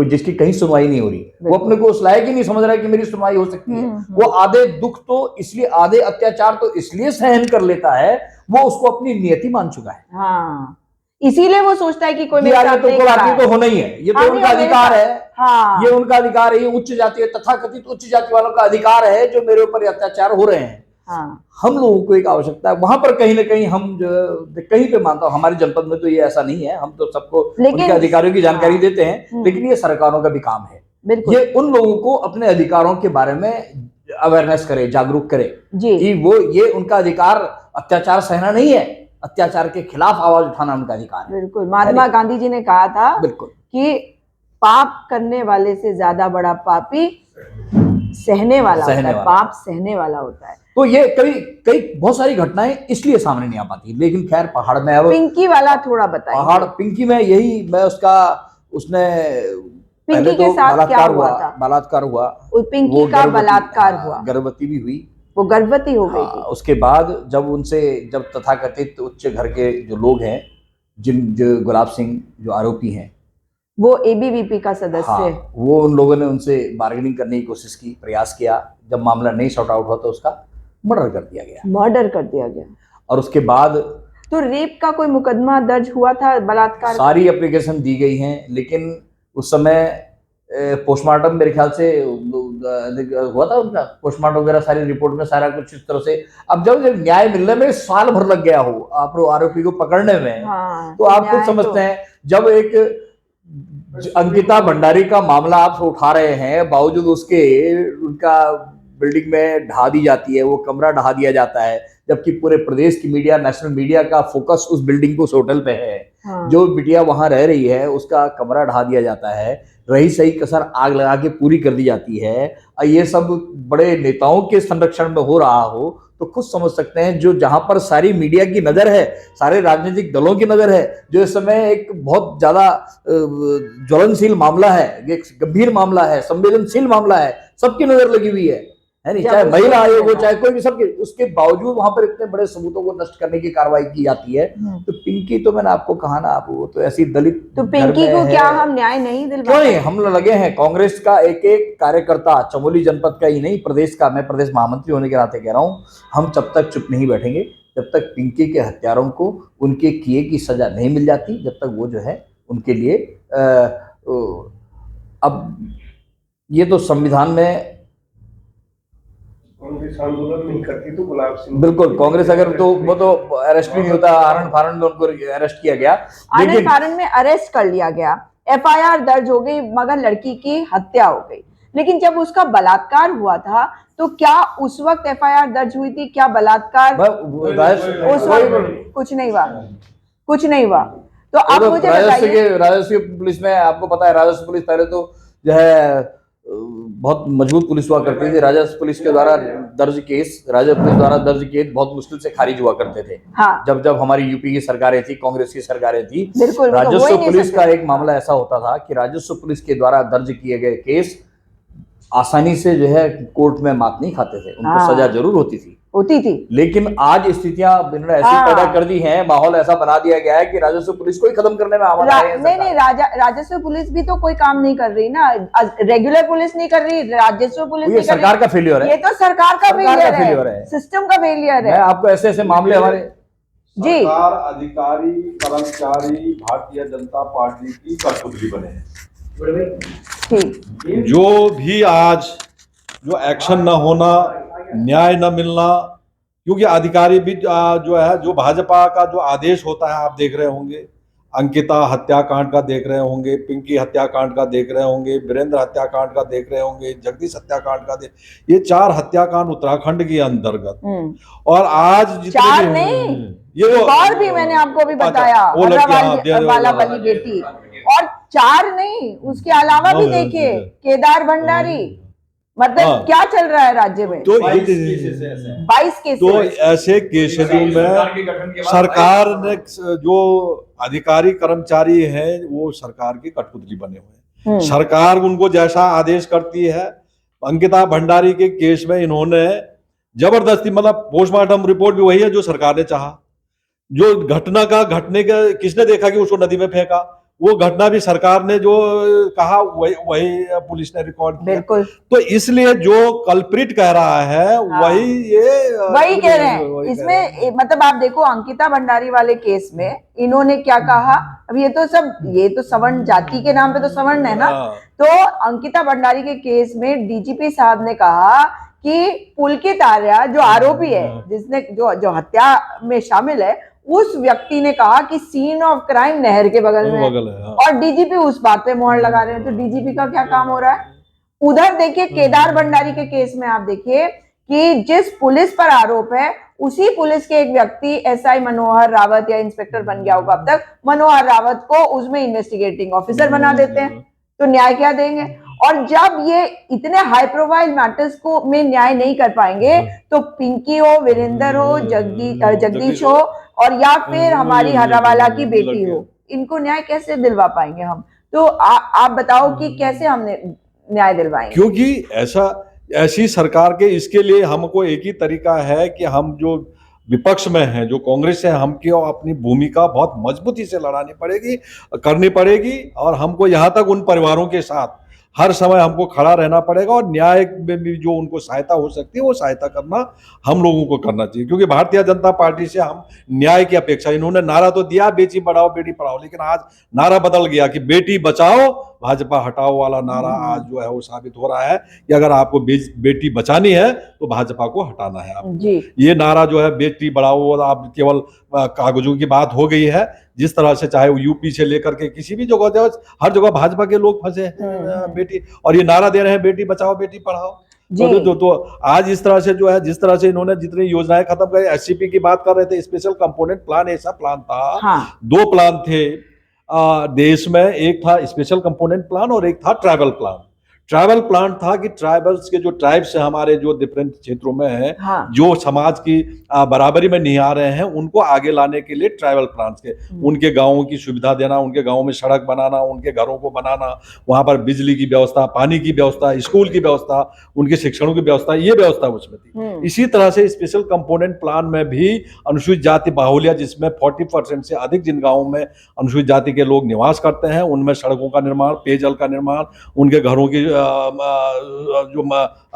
[SPEAKER 5] जिसकी कहीं सुनवाई नहीं हो रही, वो अपने को उस लायक ही नहीं समझ रहा है कि मेरी सुनवाई हो सकती है। वो आधे दुख तो इसलिए, आधे अत्याचार तो इसलिए सहन कर लेता है, वो उसको अपनी नियति मान चुका है।
[SPEAKER 1] हाँ, इसीलिए वो सोचता है कि कोई मेरे साथ
[SPEAKER 5] तो
[SPEAKER 1] नहीं खड़ा है।
[SPEAKER 5] तो होना ही है, ये तो उनका अधिकार है।
[SPEAKER 1] हाँ,
[SPEAKER 5] ये उनका अधिकार है, ये उच्च जाति, तथाकथित उच्च जाति वालों का अधिकार है जो मेरे ऊपर अत्याचार हो रहे हैं।
[SPEAKER 1] हाँ,
[SPEAKER 5] हम लोगों को एक आवश्यकता है वहां पर कहीं ना कहीं, हम जो कहीं पे मानता हूं हमारे जनपद में तो ये ऐसा नहीं है, हम तो सबको उनके अधिकारियों की जानकारी देते हैं, लेकिन ये सरकारों का भी काम है, ये उन लोगों को अपने अधिकारों के बारे में अवेयरनेस करे, जागरूक करे कि वो ये उनका अधिकार अत्याचार सहना नहीं है, अत्याचार के खिलाफ आवाज उठाना उनका अधिकार है।
[SPEAKER 1] बिल्कुल, महात्मा गांधी जी ने कहा था
[SPEAKER 5] बिल्कुल
[SPEAKER 1] कि पाप करने वाले से ज्यादा बड़ा पापी सहने वाला होता है, पाप सहने वाला होता है।
[SPEAKER 5] तो ये कई बहुत सारी घटनाएं इसलिए सामने नहीं आ पाती, लेकिन खैर पहाड़ में अब
[SPEAKER 1] पिंकी वाला थोड़ा बताइए।
[SPEAKER 5] पहाड़ पिंकी में यही मैं उसने
[SPEAKER 1] पिंकी के साथ क्या हुआ था?
[SPEAKER 5] बलात्कार हुआ,
[SPEAKER 1] पिंकी का बलात्कार हुआ,
[SPEAKER 5] गर्भवती भी हुई,
[SPEAKER 1] वो गर्भवती हो गई थी।
[SPEAKER 5] उसके बाद जब तथाकथित उच्च घर के जो लोग हैं, जो गुलाब सिंह जो आरोपी हैं,
[SPEAKER 1] वो एबीवीपी का सदस्य है,
[SPEAKER 5] वो उन लोगों ने उनसे बार्गेनिंग करने की कोशिश की, प्रयास किया। जब मामला नहीं सॉर्ट आउट हुआ तो उसका मर्डर कर दिया गया। और उसके बाद
[SPEAKER 1] तो रेप का कोई मुकदमा दर्ज हुआ था, बलात्कार?
[SPEAKER 5] सारी एप्लीकेशन दी गई हैं, लेकिन उस समय पोस्टमार्टम मेरे ख्याल से हुआ था उनका, पोस्टमार्टम वगैरह सारी रिपोर्ट में सारा कुछ इस तरह से। अब जब न्याय मिलने में साल भर लग गया हो आप आरोपी को पकड़ने में, तो आप खुद समझते हैं, जब एक अंकिता भंडारी का मामला आप उठा रहे हैं, बावजूद उसके उनका बिल्डिंग में ढहा दी जाती है, वो कमरा ढहा दिया जाता है, जबकि पूरे प्रदेश की मीडिया, नेशनल मीडिया का फोकस उस बिल्डिंग को, उस होटल पे है। जो बिटिया वहां रह रही है उसका कमरा ढहा दिया जाता है, रही सही कसर आग लगा के पूरी कर दी जाती है, और ये सब बड़े नेताओं के संरक्षण में हो रहा हो, तो खुद समझ सकते हैं जो जहां पर सारी मीडिया की नजर है, सारे राजनीतिक दलों की नजर है, जो इस समय एक बहुत ज्यादा ज्वलनशील मामला है, एक गंभीर मामला है, संवेदनशील मामला है, सबकी नजर लगी हुई है नहीं, चाहे महिला आयोग हो, चाहे कोई भी, सबके, उसके बावजूद वहां पर इतने बड़े सबूतों को नष्ट करने की कार्रवाई की जाती है। तो पिंकी तो मैंने आपको कहा ना, आप वो तो ऐसी दलित,
[SPEAKER 1] तो पिंकी को क्या हम न्याय नहीं दिलवा?
[SPEAKER 5] क्यों नहीं, हम लगे हैं। कांग्रेस का एक एक कार्यकर्ता, चमोली जनपद का ही नहीं, प्रदेश का, मैं प्रदेश महामंत्री होने के नाते कह रहा हूँ, हम जब तक चुप नहीं बैठेंगे, जब तक पिंकी के हत्यारों को उनके किए की सजा नहीं मिल जाती, जब तक वो जो है उनके लिए अब ये तो संविधान में
[SPEAKER 4] कांग्रेस आंदोलन नहीं करती तो गुलाब सिंह,
[SPEAKER 5] बिल्कुल कांग्रेस अगर तो वो तो अरेस्ट भी नहीं होता, आरण फारण में उनको अरेस्ट किया गया,
[SPEAKER 1] आरण फारण में अरेस्ट कर लिया गया, एफआईआर दर्ज हो गई, मगर लड़की की हत्या हो गई। लेकिन जब उसका बलात्कार हुआ था तो क्या उस वक्त एफआईआर दर्ज हुई थी? क्या बलात्कार उस वक्त कुछ नहीं हुआ? तो आप मुझे बताइए,
[SPEAKER 5] राजस्व पुलिस में आपको पता है, राजस्व पुलिस पहले तो जो है बहुत मजबूत पुलिस हुआ करती थी। राजस्व पुलिस के द्वारा दर्ज केस, राजस्व पुलिस द्वारा दर्ज केस बहुत मुश्किल से खारिज हुआ करते थे। जब हमारी यूपी की सरकारें थी, कांग्रेस की सरकारें थी, राजस्व पुलिस का एक मामला ऐसा होता था कि राजस्व पुलिस के द्वारा दर्ज किए गए केस आसानी से जो है कोर्ट में मात नहीं खाते थे, उनको
[SPEAKER 1] हाँ।
[SPEAKER 5] सजा जरूर होती थी। लेकिन आज स्थितियां इन्होंने ऐसी
[SPEAKER 1] हाँ।
[SPEAKER 5] पैदा कर दी हैं, माहौल ऐसा बना दिया गया है कि राजस्व पुलिस को ही खत्म करने में आवाज आ रही है
[SPEAKER 1] नहीं
[SPEAKER 5] सरकार।
[SPEAKER 1] नहीं, राजस्व पुलिस भी तो कोई काम नहीं कर रही ना, रेगुलर पुलिस नहीं कर रही, राजस्व पुलिस
[SPEAKER 5] ये
[SPEAKER 1] नहीं कर
[SPEAKER 5] सरकार
[SPEAKER 1] रही।
[SPEAKER 5] का फेलियर है।
[SPEAKER 1] ये तो सरकार का
[SPEAKER 5] failure
[SPEAKER 1] फेलियर
[SPEAKER 5] है।
[SPEAKER 1] है, सिस्टम का फेलियर
[SPEAKER 5] मैं
[SPEAKER 1] है
[SPEAKER 5] आपको ऐसे ऐसे मामले हमारे
[SPEAKER 1] जी।
[SPEAKER 2] सरकार, अधिकारी, कर्मचारी भारतीय जनता पार्टी की कठपुतली बने हैं।
[SPEAKER 1] ठीक।
[SPEAKER 2] जो भी आज जो एक्शन न होना, न्याय न मिलना, क्योंकि अधिकारी भी जो है, जो भाजपा का जो आदेश होता है, आप देख रहे होंगे, अंकिता हत्याकांड का देख रहे होंगे, पिंकी हत्याकांड का देख रहे होंगे, वीरेंद्र हत्याकांड का देख रहे होंगे, जगदीश हत्याकांड का ये 4 हत्याकांड उत्तराखंड के अंतर्गत। और आज जितने
[SPEAKER 1] 4
[SPEAKER 2] भी-
[SPEAKER 1] नहीं,
[SPEAKER 2] ये
[SPEAKER 1] और भी मैंने आपको भी बताया,
[SPEAKER 2] वो लड़की, हाँ, दे दो,
[SPEAKER 1] वाला वाली बेटी, और 4 नहीं, उसके अलावा भी देखिए केदार भंडारी, मतलब
[SPEAKER 2] हाँ।
[SPEAKER 1] क्या चल रहा है राज्य में।
[SPEAKER 2] तो
[SPEAKER 1] 22 केसेस।
[SPEAKER 2] तो ऐसे केसेस में सरकार ने जो अधिकारी कर्मचारी हैं वो सरकार की कठपुतली बने हुए हैं। सरकार उनको जैसा आदेश करती है। अंकिता भंडारी के केस में इन्होंने जबरदस्ती, मतलब पोस्टमार्टम रिपोर्ट भी वही है जो सरकार ने चाहा, जो घटने का किसने देखा कि उसको नदी में फेंका, वो घटना भी सरकार ने जो कहा वही पुलिस ने रिकॉर्ड किया।
[SPEAKER 1] बिल्कुल।
[SPEAKER 2] तो इसलिए जो कल्प्रिट कह रहा है
[SPEAKER 1] वही कह रहे हैं इसमें। मतलब आप देखो अंकिता भंडारी वाले केस में इन्होंने क्या कहा, अब ये तो सवर्ण जाति के नाम पे तो सवर्ण है ना। तो अंकिता भंडारी के केस में डीजीपी साहब ने कहा कि पुलकित आर्या जो आरोपी है, जिसने जो हत्या में शामिल है, उस व्यक्ति ने कहा कि सीन ऑफ क्राइम नहर के बगल में है। और डीजीपी उस बात पे मोहर लगा रहे हैं। तो डीजीपी का क्या काम हो रहा है। उधर देखिए केदार भंडारी के केस में आप देखिए कि जिस पुलिस पर आरोप है, उसी पुलिस के एक व्यक्ति एसआई मनोहर रावत या इंस्पेक्टर बन गया होगा अब तक, मनोहर रावत को उसमें इन्वेस्टिगेटिंग ऑफिसर बना देते हैं। तो न्याय क्या देंगे। और जब ये इतने हाई प्रोफाइल मैटर्स को में न्याय नहीं कर पाएंगे तो पिंकी हो, वीरेंद्र हो, जगदीश हो और या फिर हमारी हर्रावाला की बेटी हो, इनको न्याय कैसे दिलवा पाएंगे हम। तो आप बताओ कि कैसे हमने न्याय दिलवाएंगे।
[SPEAKER 2] क्योंकि ऐसी सरकार के, इसके लिए हमको एक ही तरीका है कि हम जो विपक्ष में हैं, जो कांग्रेस है, हमको अपनी भूमिका बहुत मजबूती से करनी पड़ेगी और हमको यहाँ तक उन परिवारों के साथ हर समय हमको खड़ा रहना पड़ेगा और न्याय में भी जो उनको सहायता हो सकती है वो सहायता करना हम लोगों को करना चाहिए। क्योंकि भारतीय जनता पार्टी से हम न्याय की अपेक्षा, इन्होंने नारा तो दिया बेटी बढ़ाओ बेटी पढ़ाओ, लेकिन आज नारा बदल गया कि बेटी बचाओ भाजपा हटाओ वाला नारा आज जो है वो साबित हो रहा है कि अगर आपको बेटी बचानी है तो भाजपा को हटाना है आपको।
[SPEAKER 1] जी।
[SPEAKER 2] ये नारा जो है बेटी बढ़ाओ और आप केवल कागजों की बात हो गई है। जिस तरह से चाहे वो यूपी से लेकर के किसी भी जगह, हर जगह भाजपा के लोग फंसे हैं बेटी, और ये नारा दे रहे हैं बेटी बचाओ बेटी पढ़ाओ। तो आज इस तरह से जो है, जिस तरह से इन्होंने जितनी योजनाएं खत्म करी, एससीपी की बात कर रहे थे, स्पेशल कंपोनेंट प्लान, ऐसा प्लान था। हाँ। 2 प्लान थे देश में, एक था स्पेशल कंपोनेंट प्लान और एक था ट्राइबल प्लान। ट्राइबल प्लान था कि ट्राइबल्स के जो ट्राइब्स है हमारे, जो डिफरेंट क्षेत्रों में है, हाँ। जो समाज की बराबरी में नहीं आ रहे हैं, उनको आगे लाने के लिए ट्राइबल प्लान्स के, उनके गांवों की सुविधा देना, उनके गांवों में सड़क बनाना, उनके घरों को बनाना, वहां पर बिजली की व्यवस्था, पानी की व्यवस्था, स्कूल की व्यवस्था, उनके शिक्षणों की व्यवस्था, ये व्यवस्था उसमें थी। इसी तरह से स्पेशल कंपोनेंट प्लान में भी अनुसूचित जाति बाहुल्य, जिसमें 40% से अधिक जिन गाँवों में अनुसूचित जाति के लोग निवास करते हैं, उनमें सड़कों का निर्माण, पेयजल का निर्माण, उनके घरों की जो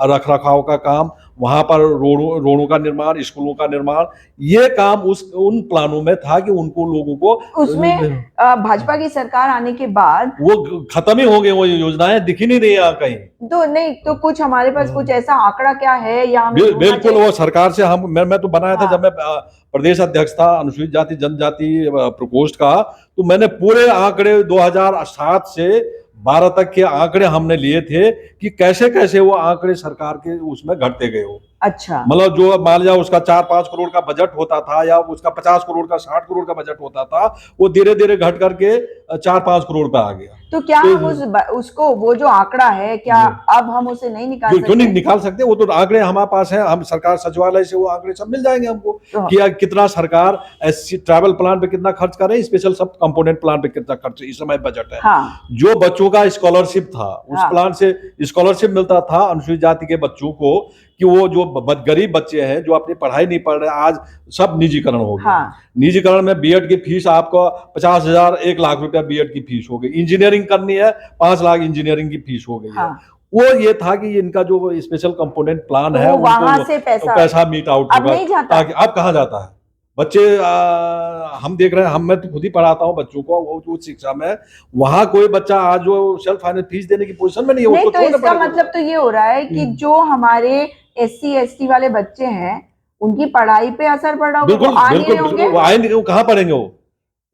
[SPEAKER 2] रख रखाव का काम, वहां पर रोडों का निर्माण, स्कूलों का निर्माण, ये काम उन प्लानों में था कि उनको लोगों को
[SPEAKER 1] उसमें भाजपा की सरकार आने के बाद
[SPEAKER 2] वो खत्म ही हो गए, वो योजनाएं दिख ही नहीं रही है कहीं।
[SPEAKER 1] तो नहीं तो कुछ हमारे पास कुछ ऐसा आंकड़ा क्या है या
[SPEAKER 2] बिल्कुल वो सरकार से मैं तो बनाया था जब मैं प्रदेश अध्यक्ष था अनुसूचित जाति जनजाति प्रकोष्ठ का, तो मैंने पूरे आंकड़े 2007 से 12 तक के आंकड़े हमने लिए थे कि कैसे कैसे वो आंकड़े सरकार के उसमें घटते गए हो।
[SPEAKER 1] अच्छा।
[SPEAKER 2] मतलब जो मान लिया उसका 4-5 करोड़ का बजट होता था या उसका 50 करोड़ का 60 करोड़ का बजट होता था, वो धीरे धीरे घट करके 4-5 करोड़ पे आ गया।
[SPEAKER 1] तो क्या हम उसको वो जो आंकड़ा है क्या अब हम उसे नहीं निकाल
[SPEAKER 2] क्यों नहीं
[SPEAKER 1] सकते?
[SPEAKER 2] निकाल सकते? वो तो आंकड़े हमारे पास हैं, हम सरकार सचिवालय से वो आंकड़े सब मिल जाएंगे हमको कि कितना सरकार एससी ट्रैवल प्लान पे कितना खर्च कर रही है, स्पेशल सब कंपोनेंट प्लान पे कितना खर्च इस समय बजट है।
[SPEAKER 1] हाँ।
[SPEAKER 2] जो बच्चों का स्कॉलरशिप था उस प्लान से स्कॉलरशिप मिलता था अनुसूचित जाति के बच्चों को, कि वो जो गरीब बच्चे हैं जो अपनी पढ़ाई नहीं पढ़ रहे, आज सब निजीकरण हो गया। निजीकरण में बीएड की फीस आपको 50,000 1 लाख रुपया बीएड की फीस हो गई, इंजीनियरिंग करनी है 5 लाख इंजीनियरिंग की फीस हो गई है। वो ये था कि इनका जो स्पेशल कंपोनेंट प्लान है
[SPEAKER 1] वहां से पैसा
[SPEAKER 2] मीट आउट होगा, ताकि अब कहाँ जाता है बच्चे। हम देख रहे हैं, मैं तो खुद ही पढ़ाता हूँ बच्चों को उच्च शिक्षा में, वहां कोई बच्चा आज जो सेल्फ फाइनेंस फीस देने की पोजीशन में नहीं है।
[SPEAKER 1] नहीं, तो इसका मतलब तो ये हो रहा है कि जो हमारे SC ST वाले बच्चे हैं उनकी पढ़ाई पे असर पड़ रहा होगा।
[SPEAKER 2] बिल्कुल बिल्कुल, वो आएंगे, वो कहाँ पढ़ेंगे?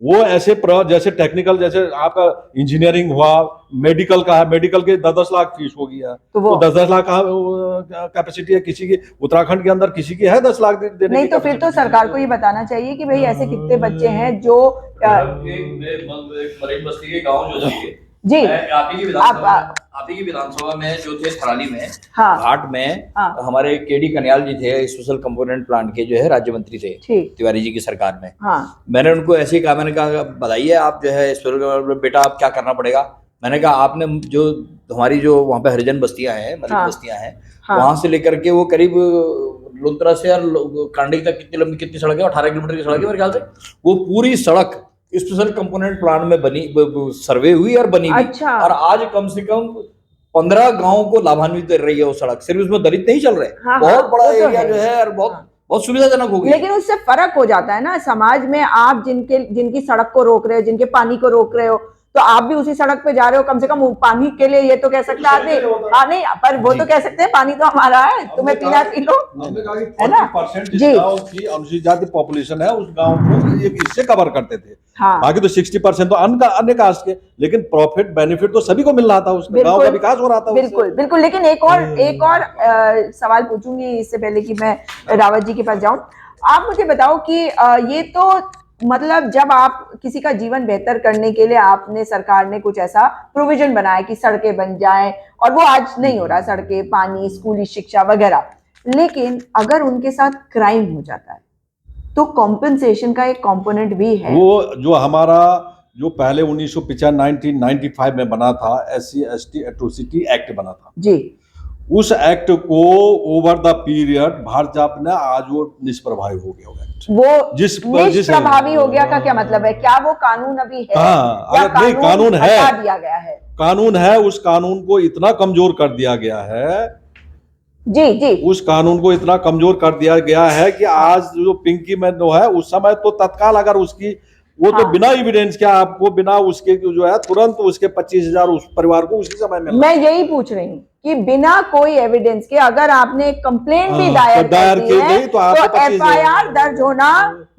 [SPEAKER 2] वो ऐसे जैसे टेक्निकल, जैसे आपका इंजीनियरिंग हुआ, मेडिकल का है, मेडिकल के 10-10 लाख फीस हो गया, तो 10-10 लाख कैपेसिटी है किसी की, उत्तराखंड के अंदर किसी की है 10 लाख देने
[SPEAKER 1] नहीं, तो फिर तो सरकार को ये बताना चाहिए कि भाई ऐसे कितने बच्चे हैं जो
[SPEAKER 5] मरीन बस्ती के गाँव जो थे
[SPEAKER 1] जी,
[SPEAKER 5] आप ही की विधानसभा में जो थे थराली में, घाट में, हमारे केडी कन्याल जी थे, स्पेशल कंपोनेंट प्लांट के जो है राज्य मंत्री थे तिवारी जी की सरकार में। मैंने उनको ऐसे ही कहा, मैंने कहा बताइए आप जो है स्पेशल, बेटा आप क्या करना पड़ेगा। मैंने कहा आपने जो हमारी जो वहाँ पे हरिजन बस्तियां हैं, मरीन बस्तियां हैं, वहां से लेकर के वो करीब लोंतरा से यार कांडी तक कितनी सड़क है? 18 किलोमीटर की सड़क है मेरे ख्याल से। वो पूरी सड़क स्पेशल कंपोनेंट प्लान में बनी, सर्वे हुई और बनी हुई। अच्छा। और आज कम से कम 15 गांवों को लाभान्वित कर रही है वो सड़क, सिर्फ उसमें दलित नहीं चल रहे। बहुत बड़ा एरिया जो है और बहुत सुविधाजनक हो गई।
[SPEAKER 1] लेकिन उससे फर्क हो जाता है ना समाज में। आप जिनकी सड़क को रोक रहे हो, जिनके पानी को रोक रहे हो, तो आप भी उसी सड़क पे जा रहे हो। कम से कम पानी के लिए ये तो कह सकते हैं आदमी, हाँ नहीं, पर वो तो कह सकते हैं पानी तो हमारा है, तुम्हें पीना पी लो, है ना?
[SPEAKER 2] 40% जिस गांव की अनुसूचित जाति पॉपुलेशन है उस गांव को ये इससे कवर करते थे। बाकी तो 60% तो अन्य कास्ट के, लेकिन प्रॉफिट बेनिफिट तो सभी को मिल रहा था, उसमें गांव का विकास हो रहा था।
[SPEAKER 1] बिल्कुल बिल्कुल। लेकिन एक और सवाल पूछूंगी इससे पहले कि मैं रावत जी के पास जाऊं। आप मुझे बताओ कि ये तो मतलब जब आप किसी का जीवन बेहतर करने के लिए आपने, सरकार ने कुछ ऐसा प्रोविजन बनाया कि सड़कें बन जाएं, और वो आज नहीं हो रहा, सड़कें, पानी, स्कूली शिक्षा वगैरह। लेकिन अगर उनके साथ क्राइम हो जाता है तो कॉम्पेंसेशन का एक कंपोनेंट भी है।
[SPEAKER 2] वो जो हमारा जो पहले 1995 में बना था, SC ST एट्रोसिटी एक्ट बना था
[SPEAKER 1] जी, उस
[SPEAKER 2] एक्ट को ओवर द पीरियड भारत ने आज वो निष्प्रभावी हो गया।
[SPEAKER 1] वो निष्प्रभावी हो गया का क्या मतलब है? क्या वो कानून अभी है?
[SPEAKER 2] नहीं, कानून है,
[SPEAKER 1] हटा दिया गया है?
[SPEAKER 2] कानून है, उस कानून को इतना कमजोर कर दिया गया है,
[SPEAKER 1] जी,
[SPEAKER 2] उस कानून को इतना कमजोर कर दिया गया है कि आज जो पिंकी में जो है, उस समय तो तत्काल अगर उसकी वो तो बिना एविडेंस के, आपको बिना उसके जो है तुरंत उसके 25,000 उस परिवार को उसी समय में।
[SPEAKER 1] मैं यही पूछ रही हूँ कि बिना कोई एविडेंस के अगर आपने एक कंप्लेंट भी दायर की है तो FIR दर्ज होना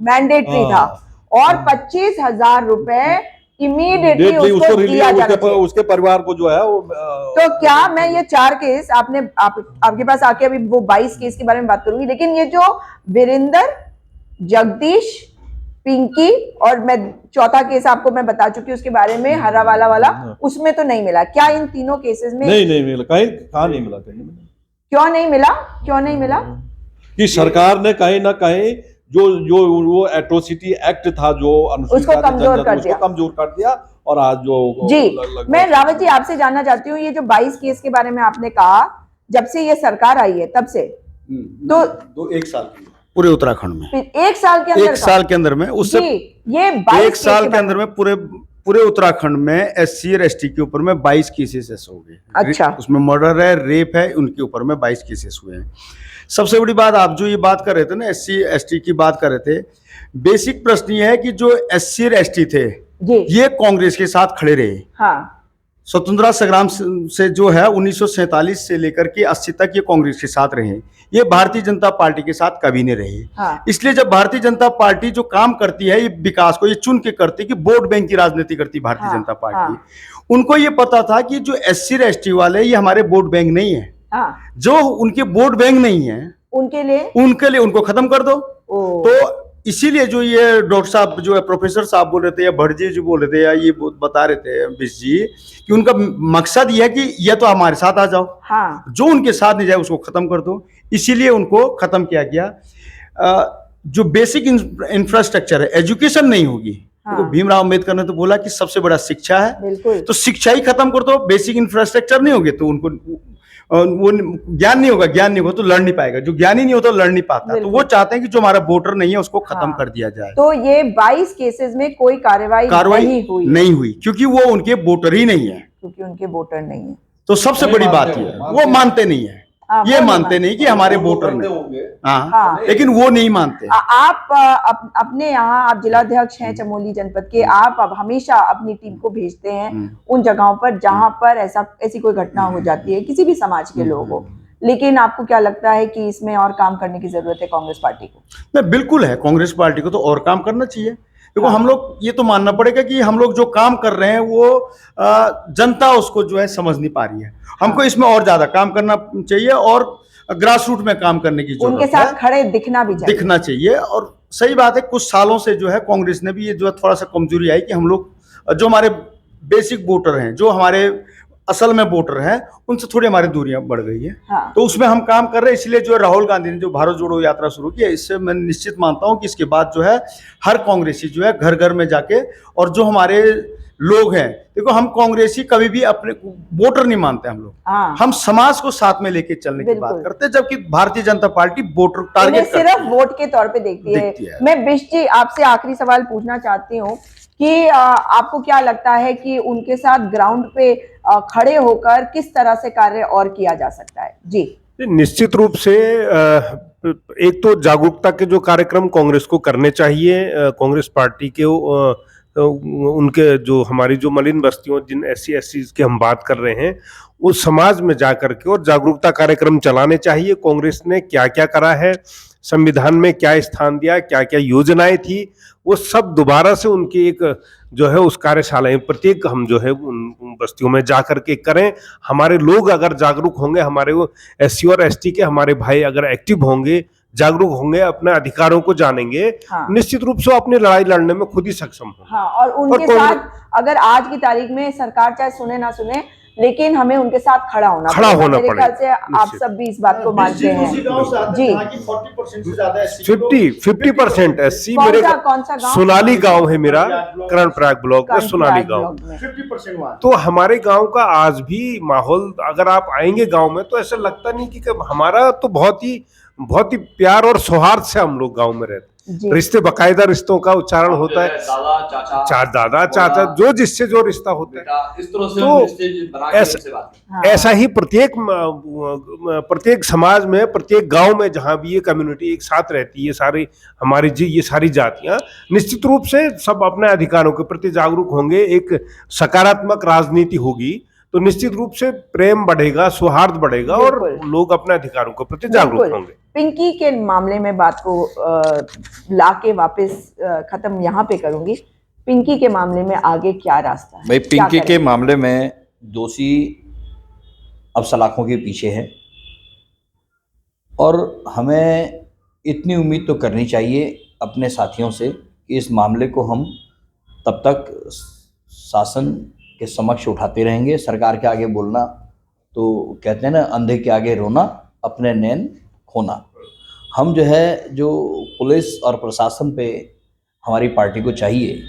[SPEAKER 1] मैंडेटरी था, और 25,000 रुपए इमीडिएटली उसको दिया जाना चाहिए
[SPEAKER 2] उसके परिवार को जो है वो।
[SPEAKER 1] तो क्या मैं ये 4 केस आपके पास आके अभी वो 22 केस के बारे में बात करूंगी, लेकिन ये जो वीरेंद्र, जगदीश, पिंकी और मैं चौथा केस आपको मैं बता चुकी हूँ उसके बारे में, हरावाला वाला, उसमें तो नहीं मिला। क्या इन तीनों केसेस में
[SPEAKER 2] नहीं मिला? कहाँ नहीं मिला?
[SPEAKER 1] क्यों नहीं मिला?
[SPEAKER 2] कि सरकार ने कहीं ना कहीं जो वो एट्रोसिटी एक्ट था जो
[SPEAKER 1] उसको कमजोर
[SPEAKER 2] कर दिया, और आज जो
[SPEAKER 1] जी। मैं रावत जी आपसे जानना चाहती हूँ, ये जो 22 केस के बारे में आपने कहा, जब से ये सरकार आई है तब से
[SPEAKER 3] तो 1 साल पूरे उत्तराखंड में
[SPEAKER 1] 1 साल के अंदर,
[SPEAKER 3] 1 साल के अंदर में, उससे
[SPEAKER 1] ये
[SPEAKER 3] 1 साल के अंदर में पूरे उत्तराखंड में SC और ST के ऊपर में 22 केसेस ऐसे हो गए।
[SPEAKER 1] अच्छा।
[SPEAKER 3] उसमें मर्डर है, रेप है, उनके ऊपर में 22 केसेस हुए हैं। सबसे बड़ी बात, आप जो ये बात कर रहे थे ना, SC ST की बात कर रहे थे, बेसिक प्रश्न ये है कि जो SC और ST थे ये कांग्रेस के साथ खड़े रहे। स्वतंत्रता संग्राम से जो है 1947 से लेकर के 80 तक ये कांग्रेस के साथ रहे, ये भारतीय जनता पार्टी के साथ कभी नहीं रहे। इसलिए जब भारतीय जनता पार्टी जो काम करती है, ये विकास को ये चुन के करती, कि वोट बैंक की राजनीति करती भारतीय जनता पार्टी। उनको ये पता था कि जो SC और ST वाले ये हमारे वोट बैंक नहीं है, जो उनके वोट बैंक नहीं है उनके लिए उनको खत्म कर दो। तो इसीलिए जो ये डॉक्टर साहब जो है, प्रोफेसर साहब बोल रहे थे, या भटजी जी बोल रहे थे, या ये बता रहे थे बिश जी, कि उनका मकसद ये है कि ये तो हमारे साथ आ जाओ,
[SPEAKER 1] हाँ
[SPEAKER 3] जो उनके साथ नहीं जाए उसको खत्म कर दो। इसीलिए उनको खत्म किया गया। जो बेसिक इंफ्रास्ट्रक्चर है, एजुकेशन नहीं होगी,
[SPEAKER 1] हाँ।
[SPEAKER 3] तो भीमराव अंबेडकर ने तो बोला कि सबसे बड़ा शिक्षा है,
[SPEAKER 1] बिल्कुल।
[SPEAKER 3] तो शिक्षा ही खत्म कर दो। बेसिक इंफ्रास्ट्रक्चर नहीं होगी तो उनको वो ज्ञान नहीं होगा, ज्ञान नहीं होगा तो लड़ नहीं पाएगा, जो ज्ञानी नहीं होता लड़ नहीं पाता। तो
[SPEAKER 1] बिल्कुल।
[SPEAKER 3] वो चाहते हैं कि जो हमारा वोटर नहीं है उसको खत्म
[SPEAKER 1] हाँ।
[SPEAKER 3] कर दिया जाए।
[SPEAKER 1] तो ये 22 केसेस में कोई कार्रवाई नहीं हुई
[SPEAKER 3] क्योंकि वो उनके वोटर ही नहीं है,
[SPEAKER 1] क्योंकि उनके वोटर नहीं है।
[SPEAKER 3] तो सबसे बड़ी बात ये है, वो मानते नहीं है,
[SPEAKER 1] हाँ,
[SPEAKER 3] ये
[SPEAKER 1] वो
[SPEAKER 3] मानते नहीं कि हमारे वोटर नहीं। हाँ,
[SPEAKER 1] हाँ।
[SPEAKER 3] लेकिन वो नहीं मानते।
[SPEAKER 1] आप अपने यहाँ आप जिलाध्यक्ष हैं चमोली जनपद के, आप अब हमेशा अपनी टीम को भेजते हैं उन जगहों पर जहां पर ऐसी कोई घटना हो जाती है, किसी भी समाज के लोग हो, लेकिन आपको क्या लगता है कि इसमें और काम करने की जरूरत है कांग्रेस पार्टी को?
[SPEAKER 3] नहीं, बिल्कुल है, कांग्रेस पार्टी को तो और काम करना चाहिए। देखो, हम लोग ये तो मानना पड़ेगा कि हम लोग जो काम कर रहे हैं वो जनता उसको जो है समझ नहीं पा रही है। हमको इसमें और ज्यादा काम करना चाहिए और ग्रास रूट में काम करने की जरूरत है।
[SPEAKER 1] उनके साथ खड़े दिखना चाहिए।
[SPEAKER 3] और सही बात है, कुछ सालों से जो है कांग्रेस ने भी ये जो है थोड़ा सा कमजोरी आई कि हम लोग जो हमारे बेसिक वोटर हैं, जो हमारे असल में वोटर हैं, उनसे थोड़ी हमारी दूरियां बढ़ गई है।
[SPEAKER 1] हाँ।
[SPEAKER 3] तो उसमें हम काम कर रहे हैं। इसलिए जो है राहुल गांधी ने जो भारत जोड़ो यात्रा शुरू की है, इससे मैं निश्चित मानता हूं कि इसके बाद जो है हर कांग्रेसी जो है घर घर में जाके, और जो हमारे लोग हैं, देखो हम कांग्रेसी कभी भी अपने वोटर नहीं मानते हम लोग।
[SPEAKER 1] हाँ।
[SPEAKER 3] हम समाज को साथ में लेके चलने की बात करते हैं, जबकि Bharatiya Janata party voter target
[SPEAKER 1] सिर्फ वोट के तौर पे देखती है। मैं बिश जी आपसे आखिरी सवाल पूछना चाहती हूँ कि आपको क्या लगता है कि उनके साथ ग्राउंड पे खड़े होकर किस तरह से कार्य और किया जा सकता है? जी,
[SPEAKER 4] निश्चित रूप से एक तो जागरूकता के जो कार्यक्रम कांग्रेस को करने चाहिए, कांग्रेस पार्टी के उनके जो हमारी जो मलिन बस्तियों, जिन SC की हम बात कर रहे हैं, उस समाज में जाकर के और जागरूकता कार्यक्रम चलाने चाहिए। कांग्रेस ने क्या क्या करा है, संविधान में क्या स्थान दिया, क्या क्या योजनाएं थी, वो सब दोबारा से उनकी एक जो है उस कार्यशाला प्रत्येक हम जो है उन बस्तियों में जा करके करें। हमारे लोग अगर जागरूक होंगे, हमारे वो SC और ST के हमारे भाई अगर एक्टिव होंगे, जागरूक होंगे, अपने अधिकारों को जानेंगे,
[SPEAKER 1] हाँ।
[SPEAKER 4] निश्चित रूप से अपनी लड़ाई लड़ने में खुद ही सक्षम होंगे।
[SPEAKER 1] हाँ, और उनके साथ अगर आज की तारीख में सरकार चाहे सुने ना सुने, लेकिन हमें उनके साथ खड़ा होना पड़ेगा। मेरे ख्याल से आप सब भी इस बात को मानते हैं। जी,
[SPEAKER 4] 50% SC मेरे
[SPEAKER 1] कौन सा गाँव?
[SPEAKER 4] सोनाली गांव है मेरा, कर्णप्रयाग ब्लॉक में सोनाली गांव।
[SPEAKER 3] 50%
[SPEAKER 4] तो हमारे गांव का आज भी माहौल, अगर आप आएंगे गांव में तो ऐसा लगता नहीं कि हमारा तो बहुत ही प्यार और सौहार्द से हम लोग गांव में रहते हैं। रिश्ते, बाकायदा रिश्तों का उच्चारण होता है, दादा चाचा जो जिससे जो रिश्ता होता है,
[SPEAKER 5] इस तरह से
[SPEAKER 4] तो ऐसा ही प्रत्येक समाज में, प्रत्येक गांव में जहां भी ये कम्युनिटी एक साथ रहती है, सारी हमारी ये सारी जातियां निश्चित रूप से सब अपने अधिकारों के प्रति जागरूक होंगे, एक सकारात्मक राजनीति होगी, तो निश्चित रूप से प्रेम बढ़ेगा, सौहार्द बढ़ेगा और लोग अपने अधिकारों के प्रति जागरूक होंगे।
[SPEAKER 1] पिंकी के मामले में बात को लाके वापस खत्म यहाँ पे करूंगी। पिंकी के मामले में आगे क्या रास्ता है?
[SPEAKER 5] भाई, पिंकी के मामले में दोषी अब सलाखों के पीछे है और हमें इतनी उम्मीद तो करनी चाहिए अपने साथियों से कि इस मामले को हम तब तक शासन के समक्ष उठाते रहेंगे। सरकार के आगे बोलना तो कहते हैं ना, अंधे के आगे रोना, अपने नैन खोना। हम जो है, जो पुलिस और प्रशासन पे हमारी पार्टी को चाहिए,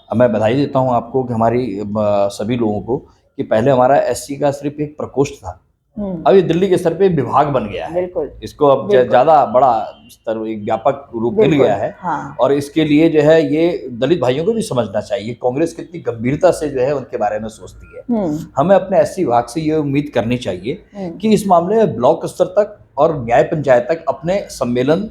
[SPEAKER 5] अब मैं बधाई देता हूं आपको कि हमारी सभी लोगों को कि पहले हमारा SC का सिर्फ एक प्रकोष्ठ था, अब ये दिल्ली के स्तर पे विभाग बन गया है। इसको अब ज्यादा बड़ा स्तर, एक व्यापक रूप मिल गया है।
[SPEAKER 1] हाँ।
[SPEAKER 5] और इसके लिए जो है ये दलित भाइयों को भी समझना चाहिए कांग्रेस कितनी गंभीरता से जो है उनके बारे में सोचती है। हमें अपने SC विभाग से ये उम्मीद करनी चाहिए कि इस मामले में ब्लॉक स्तर तक और न्याय पंचायत तक अपने सम्मेलन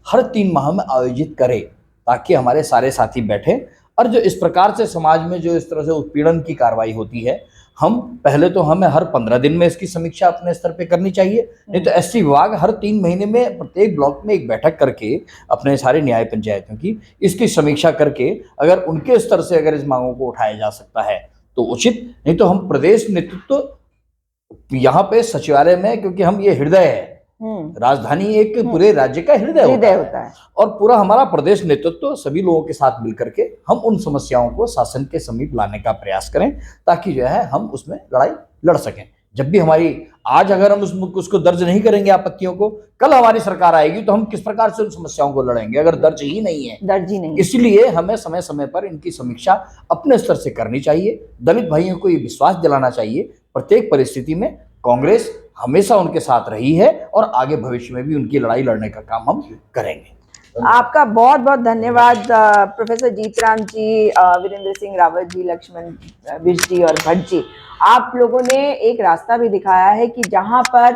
[SPEAKER 5] हर 3 माह में आयोजित करे, ताकि हमारे सारे साथी बैठे और जो इस प्रकार से समाज में जो इस तरह से उत्पीड़न की कार्रवाई होती है, हम पहले तो हमें हर 15 दिन में इसकी समीक्षा अपने स्तर पे करनी चाहिए, नहीं तो SC विभाग हर 3 महीने में प्रत्येक ब्लॉक में एक बैठक करके अपने सारे न्याय पंचायतों की इसकी समीक्षा करके अगर उनके स्तर से अगर इस मांगों को उठाया जा सकता है तो उचित, नहीं तो हम प्रदेश नेतृत्व यहाँ पे सचिवालय में, क्योंकि हम ये हृदय है, राजधानी एक पूरे राज्य का हृदय होता है और पूरा हमारा प्रदेश नेतृत्व सभी लोगों के साथ मिलकर के हम उन समस्याओं को शासन के समीप लाने का प्रयास करें, ताकि जो है हम उसमें लड़ाई लड़ सकें। जब भी हमारी, आज अगर हम उसको दर्ज नहीं करेंगे आपत्तियों को, कल हमारी सरकार आएगी तो हम किस प्रकार से उन समस्याओं को लड़ेंगे अगर दर्ज ही नहीं है। इसलिए हमें समय समय पर इनकी समीक्षा अपने स्तर से करनी चाहिए। दलित भाइयों को ये विश्वास दिलाना चाहिए प्रत्येक परिस्थिति में कांग्रेस हमेशा उनके साथ रही है और आगे भविष्य में भी उनकी लड़ाई लड़ने का काम हम करेंगे।
[SPEAKER 1] आपका बहुत बहुत धन्यवाद प्रोफेसर जीतराम जी, वीरेंद्र सिंह रावत जी, लक्ष्मण बिष्ट जी और भट्ट जी। आप लोगों ने एक रास्ता भी दिखाया है कि जहां पर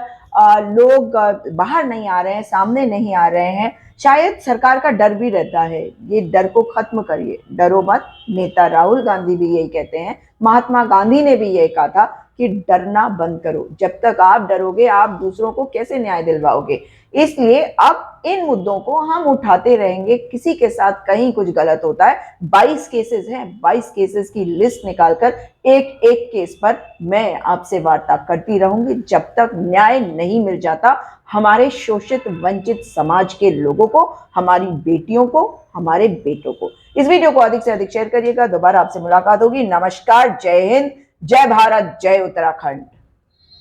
[SPEAKER 1] लोग बाहर नहीं आ रहे हैं, सामने नहीं आ रहे हैं, शायद सरकार का डर भी रहता है। ये डर को खत्म करिए, डरो मत। नेता राहुल गांधी भी यही कहते हैं, महात्मा गांधी ने भी यही कहा था कि डरना बंद करो। जब तक आप डरोगे आप दूसरों को कैसे न्याय दिलवाओगे। इसलिए अब इन मुद्दों को हम उठाते रहेंगे। किसी के साथ कहीं कुछ गलत होता है, 22 केसेस हैं, 22 केसेस की लिस्ट निकालकर एक एक केस पर मैं आपसे वार्ता करती रहूंगी जब तक न्याय नहीं मिल जाता हमारे शोषित वंचित समाज के लोगों को, हमारी बेटियों को, हमारे बेटों को। इस वीडियो को अधिक से अधिक शेयर करिएगा। दोबारा आपसे मुलाकात होगी। नमस्कार, जय हिंद, जय भारत, जय उत्तराखंड।